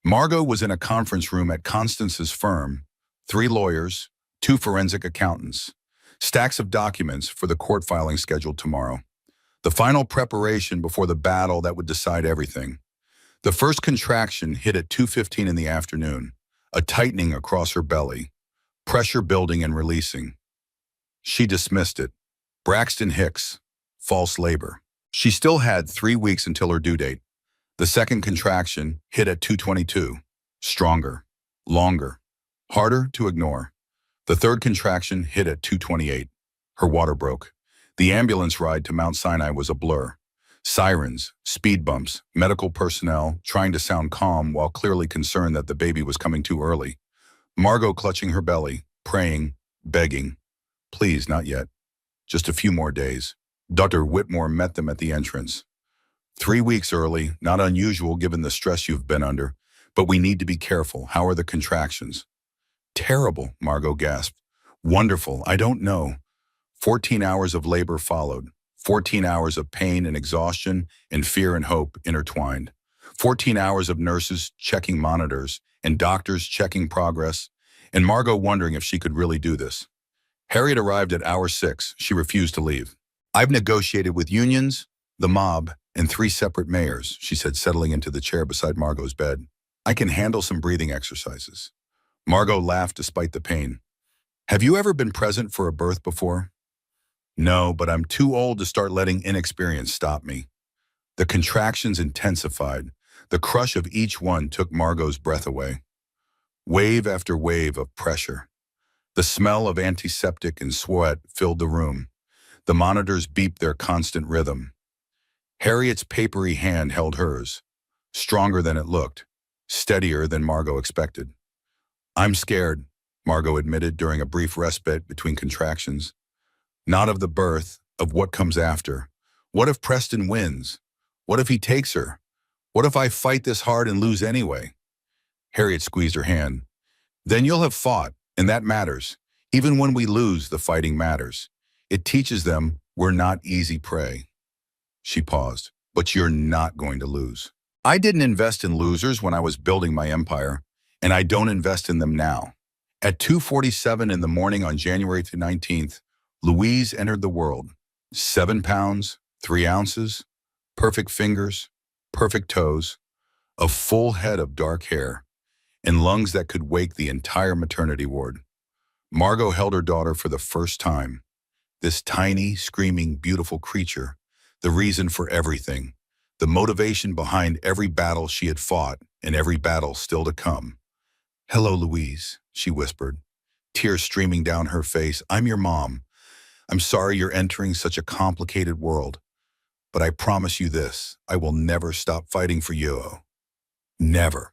Speaker 1: Margot was in a conference room at Constance's firm, 3 lawyers, 2 forensic accountants, stacks of documents for the court filing scheduled tomorrow. The final preparation before the battle that would decide everything. The first contraction hit at 2:15 in the afternoon, a tightening across her belly, pressure building and releasing. She dismissed it. Braxton Hicks, false labor. She still had 3 weeks until her due date. The second contraction hit at 2:22, stronger, longer, harder to ignore. The third contraction hit at 2:28. Her water broke. The ambulance ride to Mount Sinai was a blur. Sirens, speed bumps, medical personnel trying to sound calm while clearly concerned that the baby was coming too early. Margot clutching her belly, praying, begging. Please, not yet. Just a few more days. Dr. Whitmore met them at the entrance. 3 weeks early, not unusual given the stress you've been under, but we need to be careful. How are the contractions? Terrible, Margot gasped. Wonderful, I don't know. 14 hours of labor followed. 14 hours of pain and exhaustion and fear and hope intertwined. 14 hours of nurses checking monitors and doctors checking progress, and Margot wondering if she could really do this. Harriet arrived at hour 6. She refused to leave. I've negotiated with unions, the mob, and 3 separate mayors, she said, settling into the chair beside Margot's bed. I can handle some breathing exercises. Margot laughed despite the pain. Have you ever been present for a birth before? No, but I'm too old to start letting inexperience stop me. The contractions intensified. The crush of each one took Margot's breath away. Wave after wave of pressure. The smell of antiseptic and sweat filled the room. The monitors beeped their constant rhythm. Harriet's papery hand held hers, stronger than it looked, steadier than Margot expected. I'm scared, Margot admitted during a brief respite between contractions. Not of the birth, of what comes after. What if Preston wins? What if he takes her? What if I fight this hard and lose anyway? Harriet squeezed her hand. Then you'll have fought, and that matters. Even when we lose, the fighting matters. It teaches them we're not easy prey. She paused. But you're not going to lose. I didn't invest in losers when I was building my empire, and I don't invest in them now. At 2:47 in the morning on January 19th, Louise entered the world. 7 pounds, 3 ounces, perfect fingers, perfect toes, a full head of dark hair, and lungs that could wake the entire maternity ward. Margot held her daughter for the first time. This tiny, screaming, beautiful creature, the reason for everything, the motivation behind every battle she had fought and every battle still to come. "Hello, Louise," she whispered, tears streaming down her face. "I'm your mom. I'm sorry you're entering such a complicated world, but I promise you this, I will never stop fighting for you. Never."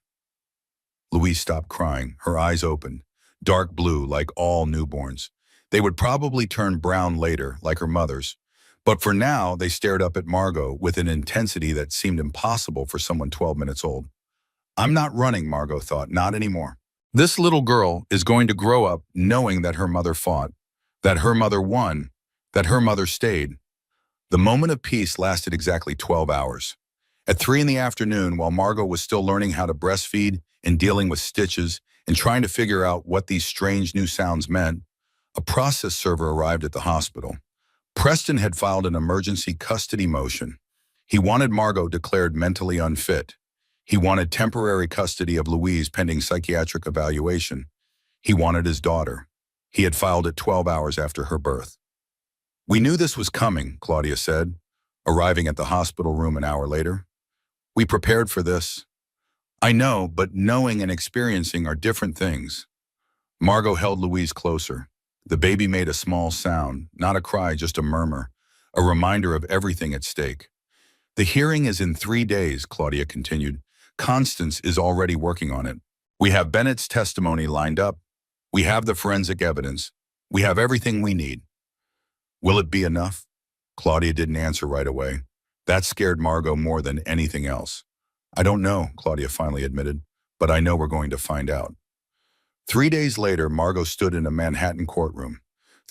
Speaker 1: Louise stopped crying, her eyes opened, dark blue like all newborns. They would probably turn brown later, like her mother's, but for now they stared up at Margot with an intensity that seemed impossible for someone 12 minutes old. "I'm not running," Margot thought, "not anymore. This little girl is going to grow up knowing that her mother fought, that her mother won, that her mother stayed." The moment of peace lasted exactly 12 hours. At 3 in the afternoon, while Margot was still learning how to breastfeed and dealing with stitches and trying to figure out what these strange new sounds meant, a process server arrived at the hospital. Preston had filed an emergency custody motion. He wanted Margot declared mentally unfit. He wanted temporary custody of Louise pending psychiatric evaluation. He wanted his daughter. He had filed it 12 hours after her birth. "We knew this was coming," Claudia said, arriving at the hospital room an hour later. "We prepared for this." "I know, but knowing and experiencing are different things." Margot held Louise closer. The baby made a small sound, not a cry, just a murmur, a reminder of everything at stake. "The hearing is in 3 days," Claudia continued. "Constance is already working on it. We have Bennett's testimony lined up. We have the forensic evidence. We have everything we need." "Will it be enough?" Claudia didn't answer right away. That scared Margot more than anything else. "I don't know," Claudia finally admitted, "but I know we're going to find out." 3 days later, Margot stood in a Manhattan courtroom.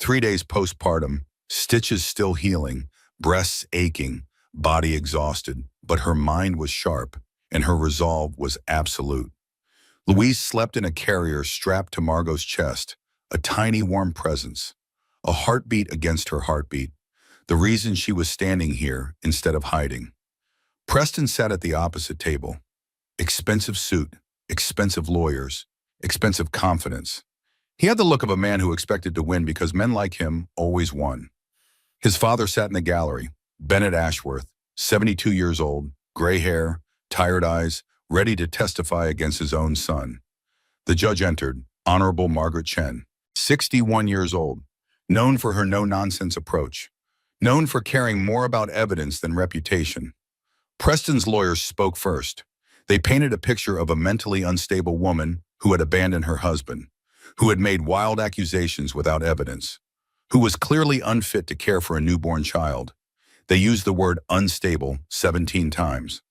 Speaker 1: 3 days postpartum, stitches still healing, breasts aching, body exhausted, but her mind was sharp, and her resolve was absolute. Louise slept in a carrier strapped to Margot's chest, a tiny warm presence, a heartbeat against her heartbeat, the reason she was standing here instead of hiding. Preston sat at the opposite table. Expensive suit, expensive lawyers, expensive confidence. He had the look of a man who expected to win because men like him always won. His father sat in the gallery, Bennett Ashworth, 72 years old, gray hair, tired eyes, ready to testify against his own son. The judge entered, Honorable Margaret Chen, 61 years old, known for her no-nonsense approach, known for caring more about evidence than reputation. Preston's lawyers spoke first. They painted a picture of a mentally unstable woman who had abandoned her husband, who had made wild accusations without evidence, who was clearly unfit to care for a newborn child. They used the word unstable 17 times.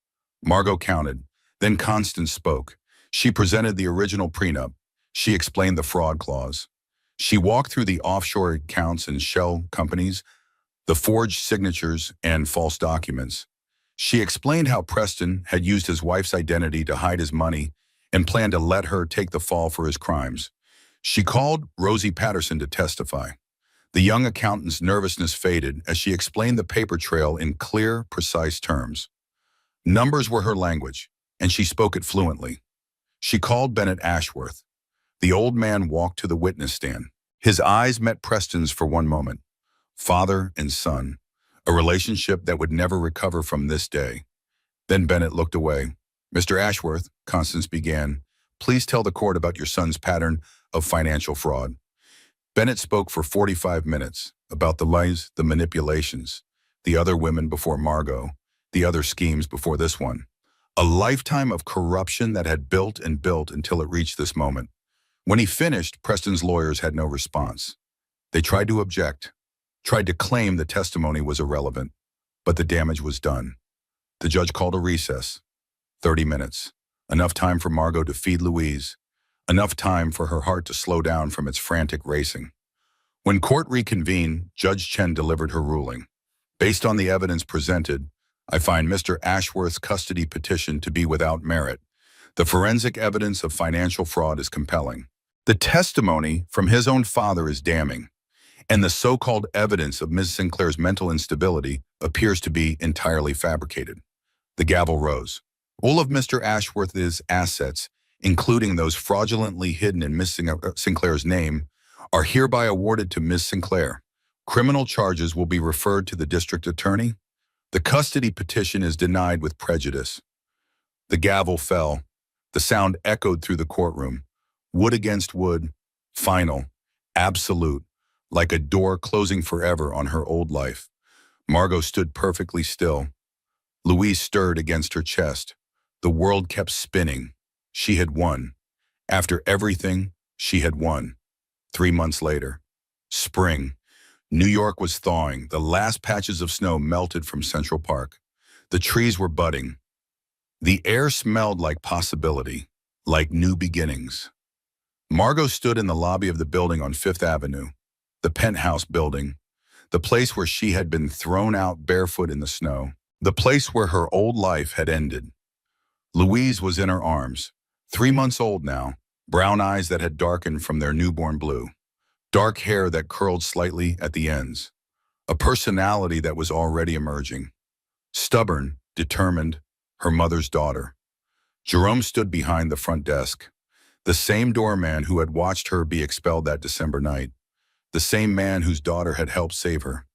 Speaker 1: Margot counted. Then Constance spoke. She presented the original prenup. She explained the fraud clause. She walked through the offshore accounts and shell companies, the forged signatures and false documents. She explained how Preston had used his wife's identity to hide his money and planned to let her take the fall for his crimes. She called Rosie Patterson to testify. The young accountant's nervousness faded as she explained the paper trail in clear, precise terms. Numbers were her language, and she spoke it fluently. She called Bennett Ashworth. The old man walked to the witness stand. His eyes met Preston's for one moment. Father and son, a relationship that would never recover from this day. Then Bennett looked away. "Mr. Ashworth," Constance began, "please tell the court about your son's pattern of financial fraud." Bennett spoke for 45 minutes about the lies, the manipulations, the other women before Margot, the other schemes before this one. A lifetime of corruption that had built and built until it reached this moment. When he finished, Preston's lawyers had no response. They tried to object. tried to claim the testimony was irrelevant, but the damage was done. The judge called a recess. 30 minutes. Enough time for Margot to feed Louise. Enough time for her heart to slow down from its frantic racing. When court reconvened, Judge Chen delivered her ruling. Based on the evidence presented, I find Mr. Ashworth's custody petition to be without merit. The forensic evidence of financial fraud is compelling. The testimony from his own father is damning, and the so-called evidence of Ms. Sinclair's mental instability appears to be entirely fabricated. The gavel rose. All of Mr. Ashworth's assets, including those fraudulently hidden in Ms. Sinclair's name, are hereby awarded to Ms. Sinclair. Criminal charges will be referred to the district attorney. The custody petition is denied with prejudice. The gavel fell. The sound echoed through the courtroom. Wood against wood, final, absolute, like a door closing forever on her old life. Margot stood perfectly still. Louise stirred against her chest. The world kept spinning. She had won. After everything, she had won. 3 months later. Spring. New York was thawing. The last patches of snow melted from Central Park. The trees were budding. The air smelled like possibility, like new beginnings. Margot stood in the lobby of the building on Fifth Avenue, the Penthouse building, the place where she had been thrown out barefoot in the snow, the place where her old life had ended. Louise was in her arms, 3 months old now, brown eyes that had darkened from their newborn blue, dark hair that curled slightly at the ends, a personality that was already emerging. Stubborn, determined, her mother's daughter. Jerome stood behind the front desk, the same doorman who had watched her be expelled that December night, the same man whose daughter had helped save her.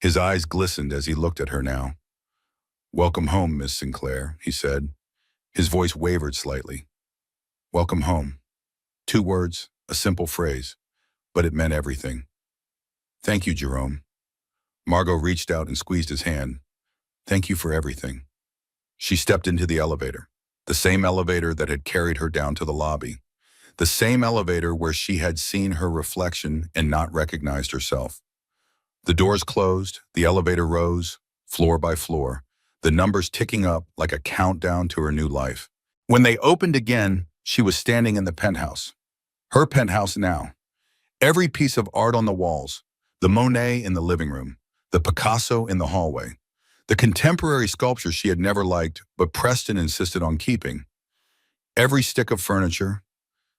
Speaker 1: His eyes glistened as he looked at her now. "Welcome home, Miss Sinclair," he said. His voice wavered slightly. "Welcome home." 2 words, a simple phrase, but it meant everything. "Thank you, Jerome." Margot reached out and squeezed his hand. "Thank you for everything." She stepped into the elevator, the same elevator that had carried her down to the lobby, the same elevator where she had seen her reflection and not recognized herself. The doors closed, the elevator rose, floor by floor, the numbers ticking up like a countdown to her new life. When they opened again, she was standing in the penthouse. Her penthouse now. Every piece of art on the walls, the Monet in the living room, the Picasso in the hallway, the contemporary sculpture she had never liked, but Preston insisted on keeping. Every stick of furniture,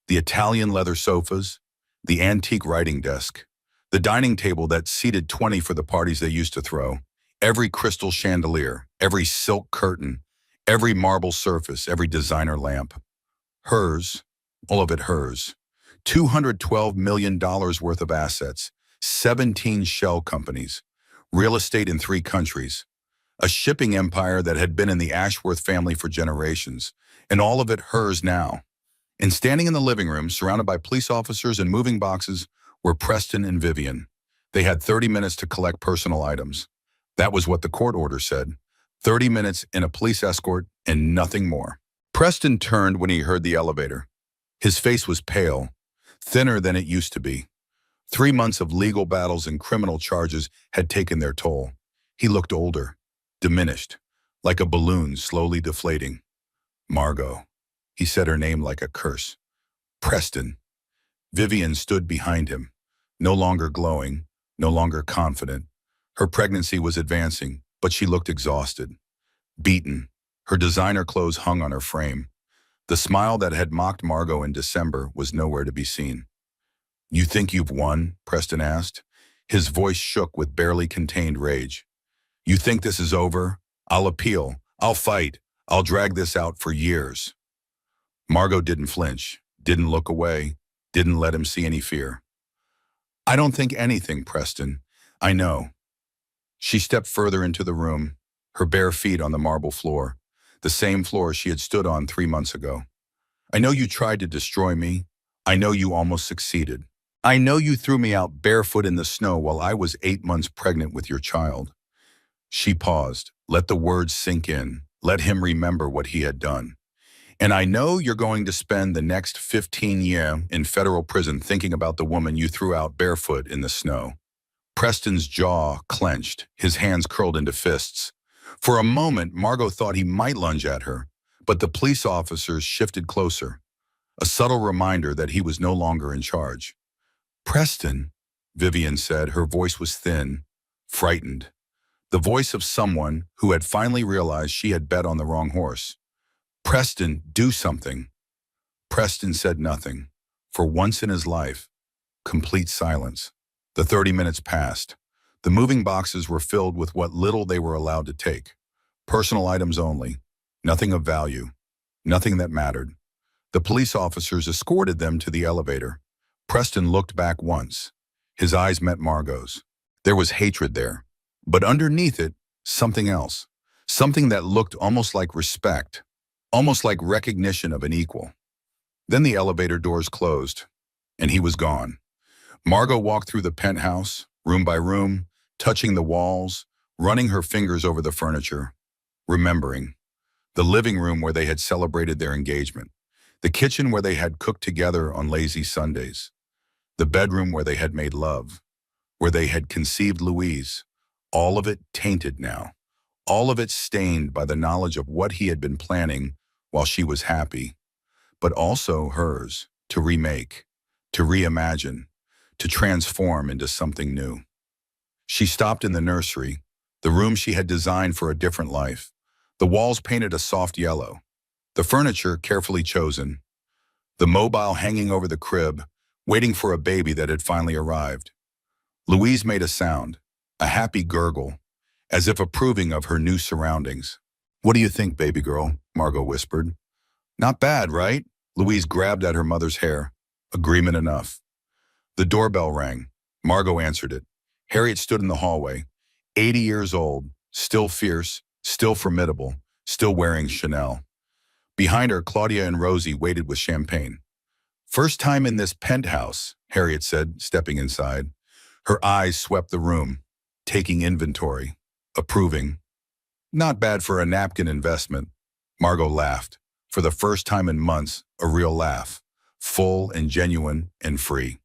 Speaker 1: the Italian leather sofas, the antique writing desk, the dining table that seated 20 for the parties they used to throw, every crystal chandelier, every silk curtain, every marble surface, every designer lamp. Hers, all of it hers. $212 million worth of assets, 17 shell companies, real estate in 3 countries, a shipping empire that had been in the Ashworth family for generations, and all of it hers now. And standing in the living room, surrounded by police officers and moving boxes, were Preston and Vivian. They had 30 minutes to collect personal items. That was what the court order said. 30 minutes in a police escort and nothing more. Preston turned when he heard the elevator. His face was pale, thinner than it used to be. 3 months of legal battles and criminal charges had taken their toll. He looked older, diminished, like a balloon slowly deflating. "Margot." He said her name like a curse. "Preston." Vivian stood behind him, no longer glowing, no longer confident. Her pregnancy was advancing, but she looked exhausted, beaten. Her designer clothes hung on her frame. The smile that had mocked Margot in December was nowhere to be seen. "You think you've won?" Preston asked. His voice shook with barely contained rage. "You think this is over? I'll appeal. I'll fight. I'll drag this out for years." Margot didn't flinch, didn't look away, didn't let him see any fear. "I don't think anything, Preston. I know." She stepped further into the room, her bare feet on the marble floor, the same floor she had stood on 3 months ago. "I know you tried to destroy me. I know you almost succeeded. I know you threw me out barefoot in the snow while I was 8 months pregnant with your child." She paused, let the words sink in, let him remember what he had done. "And I know you're going to spend the next 15 years in federal prison thinking about the woman you threw out barefoot in the snow." Preston's jaw clenched, his hands curled into fists. For a moment, Margot thought he might lunge at her, but the police officers shifted closer, a subtle reminder that he was no longer in charge. "Preston," Vivian said. Her voice was thin, frightened. The voice of someone who had finally realized she had bet on the wrong horse. "Preston, do something." Preston said nothing. For once in his life, complete silence. The 30 minutes passed. The moving boxes were filled with what little they were allowed to take. Personal items only. Nothing of value. Nothing that mattered. The police officers escorted them to the elevator. Preston looked back once. His eyes met Margot's. There was hatred there. But underneath it, something else. Something that looked almost like respect. Almost like recognition of an equal. Then the elevator doors closed, and he was gone. Margot walked through the penthouse, room by room, touching the walls, running her fingers over the furniture, remembering. The living room where they had celebrated their engagement. The kitchen where they had cooked together on lazy Sundays. The bedroom where they had made love. Where they had conceived Louise. All of it tainted now. All of it stained by the knowledge of what he had been planning while she was happy. But also hers, to remake, to reimagine, to transform into something new. She stopped in the nursery, the room she had designed for a different life. The walls painted a soft yellow, the furniture carefully chosen, the mobile hanging over the crib, waiting for a baby that had finally arrived. Louise made a sound, a happy gurgle, as if approving of her new surroundings. "What do you think, baby girl?" Margot whispered. "Not bad, right?" Louise grabbed at her mother's hair. Agreement enough. The doorbell rang. Margot answered it. Harriet stood in the hallway, 80 years old, still fierce, still formidable, still wearing Chanel. Behind her, Claudia and Rosie waited with champagne. "First time in this penthouse," Harriet said, stepping inside. Her eyes swept the room, taking inventory, approving. "Not bad for a napkin investment." Margot laughed. For the first time in months, a real laugh, full and genuine and free.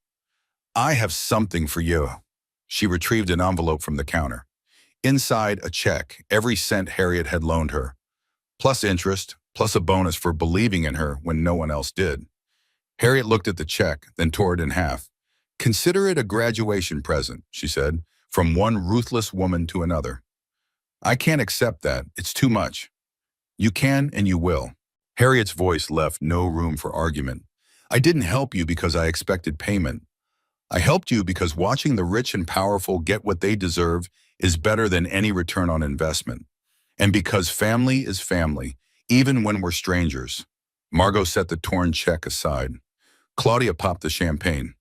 Speaker 1: "I have something for you." She retrieved an envelope from the counter. Inside, a check, every cent Harriet had loaned her, plus interest, plus a bonus for believing in her when no one else did. Harriet looked at the check, then tore it in half. "Consider it a graduation present," she said, "from one ruthless woman to another." "I can't accept that. It's too much." "You can and you will." Harriet's voice left no room for argument. "I didn't help you because I expected payment. I helped you because watching the rich and powerful get what they deserve is better than any return on investment. And because family is family, even when we're strangers." Margot set the torn check aside. Claudia popped the champagne.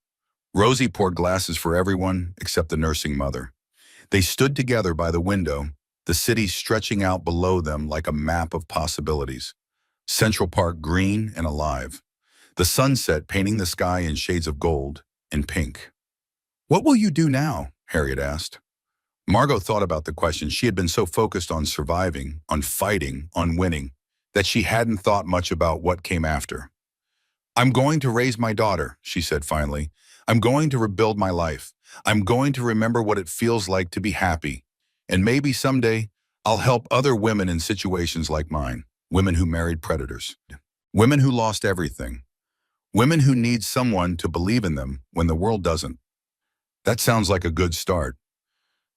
Speaker 1: Rosie poured glasses for everyone except the nursing mother. They stood together by the window, the city stretching out below them like a map of possibilities. Central Park green and alive. The sunset painting the sky in shades of gold and pink. "What will you do now?" Harriet asked. Margot thought about the question. She had been so focused on surviving, on fighting, on winning, that she hadn't thought much about what came after. "I'm going to raise my daughter," she said finally. "I'm going to rebuild my life. I'm going to remember what it feels like to be happy. And maybe someday I'll help other women in situations like mine. Women who married predators. Women who lost everything. Women who need someone to believe in them when the world doesn't." That sounds like a good start.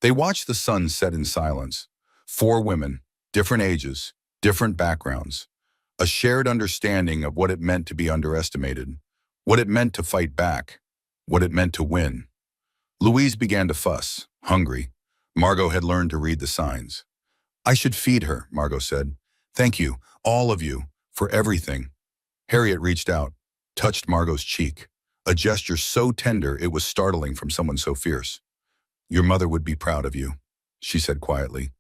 Speaker 1: They watched the sun set in silence. 4 women, different ages, different backgrounds. A shared understanding of what it meant to be underestimated, what it meant to fight back, what it meant to win. Louise began to fuss, hungry. Margot had learned to read the signs. "I should feed her," Margot said. "Thank you, all of you, for everything." Harriet reached out, touched Margot's cheek, a gesture so tender it was startling from someone so fierce. "Your mother would be proud of you," she said quietly.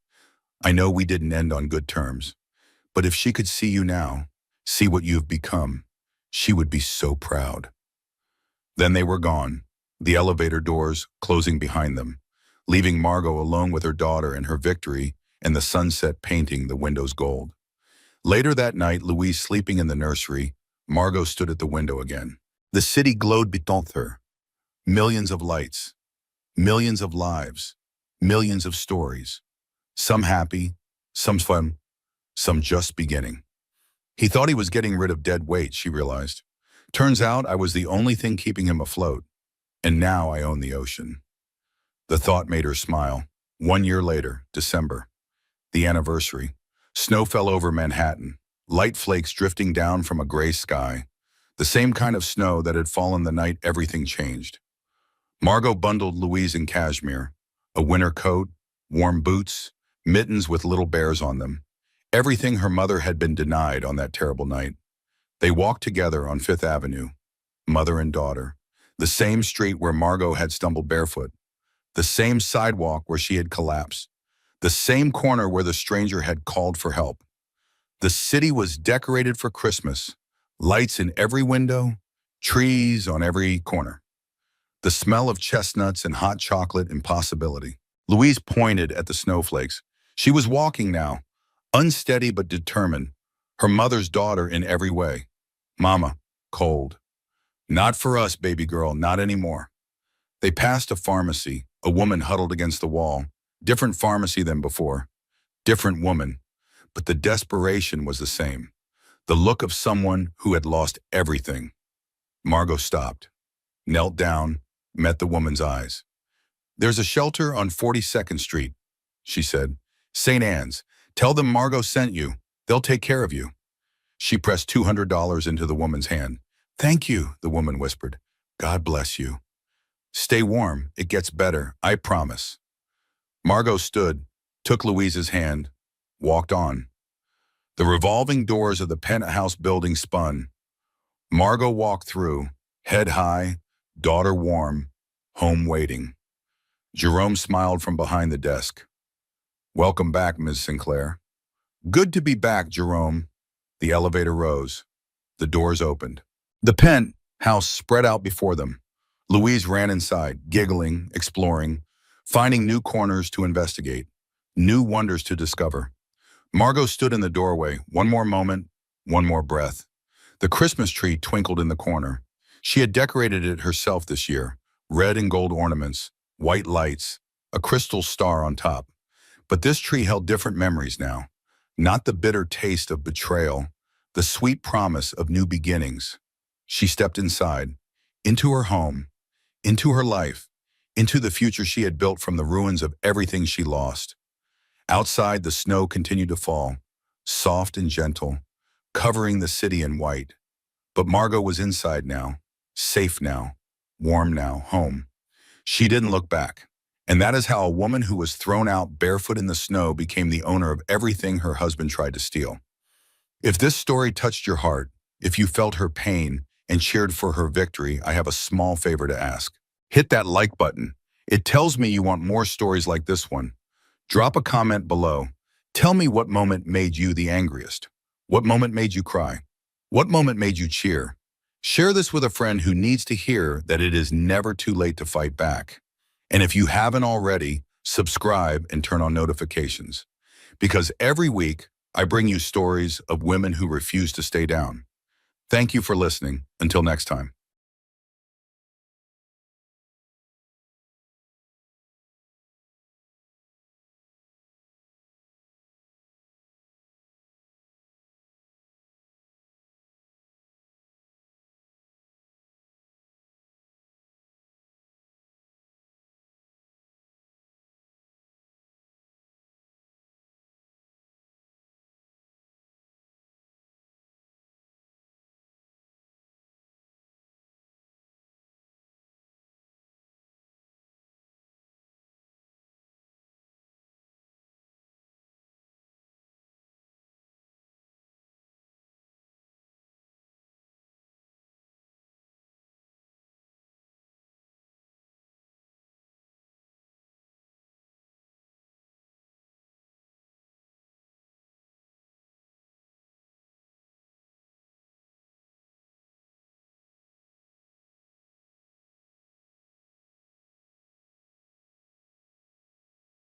Speaker 1: "I know we didn't end on good terms, but if she could see you now, see what you've become, she would be so proud." Then they were gone, the elevator doors closing behind them, leaving Margot alone with her daughter and her victory and the sunset painting the windows gold. Later that night, Louise sleeping in the nursery, Margot stood at the window again. The city glowed beneath her. Millions of lights. Millions of lives, millions of stories. Some happy, some fun, some just beginning. He thought he was getting rid of dead weight, she realized. Turns out I was the only thing keeping him afloat. And now I own the ocean. The thought made her smile. 1 year later, December. The anniversary. Snow fell over Manhattan, light flakes drifting down from a gray sky. The same kind of snow that had fallen the night everything changed. Margot bundled Louise in cashmere, a winter coat, warm boots, mittens with little bears on them. Everything her mother had been denied on that terrible night. They walked together on Fifth Avenue, mother and daughter, the same street where Margot had stumbled barefoot, the same sidewalk where she had collapsed, the same corner where the stranger had called for help. The city was decorated for Christmas, lights in every window, trees on every corner. The smell of chestnuts and hot chocolate impossibility. Louise pointed at the snowflakes. She was walking now, unsteady but determined, her mother's daughter in every way. Mama, cold. Not for us, baby girl, not anymore. They passed a pharmacy, a woman huddled against the wall. Different pharmacy than before. Different woman. But the desperation was the same. The look of someone who had lost everything. Margot stopped, knelt down, met the woman's eyes. There's a shelter on 42nd Street, she said. St. Anne's. Tell them Margot sent you. They'll take care of you. She pressed $200 into the woman's hand. Thank you, the woman whispered. God bless you. Stay warm. It gets better. I promise. Margot stood, took Louise's hand, walked on. The revolving doors of the penthouse building spun. Margot walked through, head high, daughter warm, home waiting. Jerome smiled from behind the desk. Welcome back, Ms. Sinclair. Good to be back, Jerome. The elevator rose. The doors opened. The penthouse spread out before them. Louise ran inside, giggling, exploring, finding new corners to investigate, new wonders to discover. Margot stood in the doorway, one more moment, one more breath. The Christmas tree twinkled in the corner. She had decorated it herself this year, red and gold ornaments, white lights, a crystal star on top. But this tree held different memories now, not the bitter taste of betrayal, the sweet promise of new beginnings. She stepped inside, into her home, into her life, into the future she had built from the ruins of everything she lost. Outside, the snow continued to fall, soft and gentle, covering the city in white. But Margot was inside now, safe now, warm now, home. She didn't look back. And that is how a woman who was thrown out barefoot in the snow became the owner of everything her husband tried to steal. If this story touched your heart, if you felt her pain and cheered for her victory, I have a small favor to ask. Hit that like button. It tells me you want more stories like this one. Drop a comment below. Tell me what moment made you the angriest. What moment made you cry? What moment made you cheer? Share this with a friend who needs to hear that it is never too late to fight back. And if you haven't already, subscribe and turn on notifications. Because every week, I bring you stories of women who refuse to stay down. Thank you for listening. Until next time.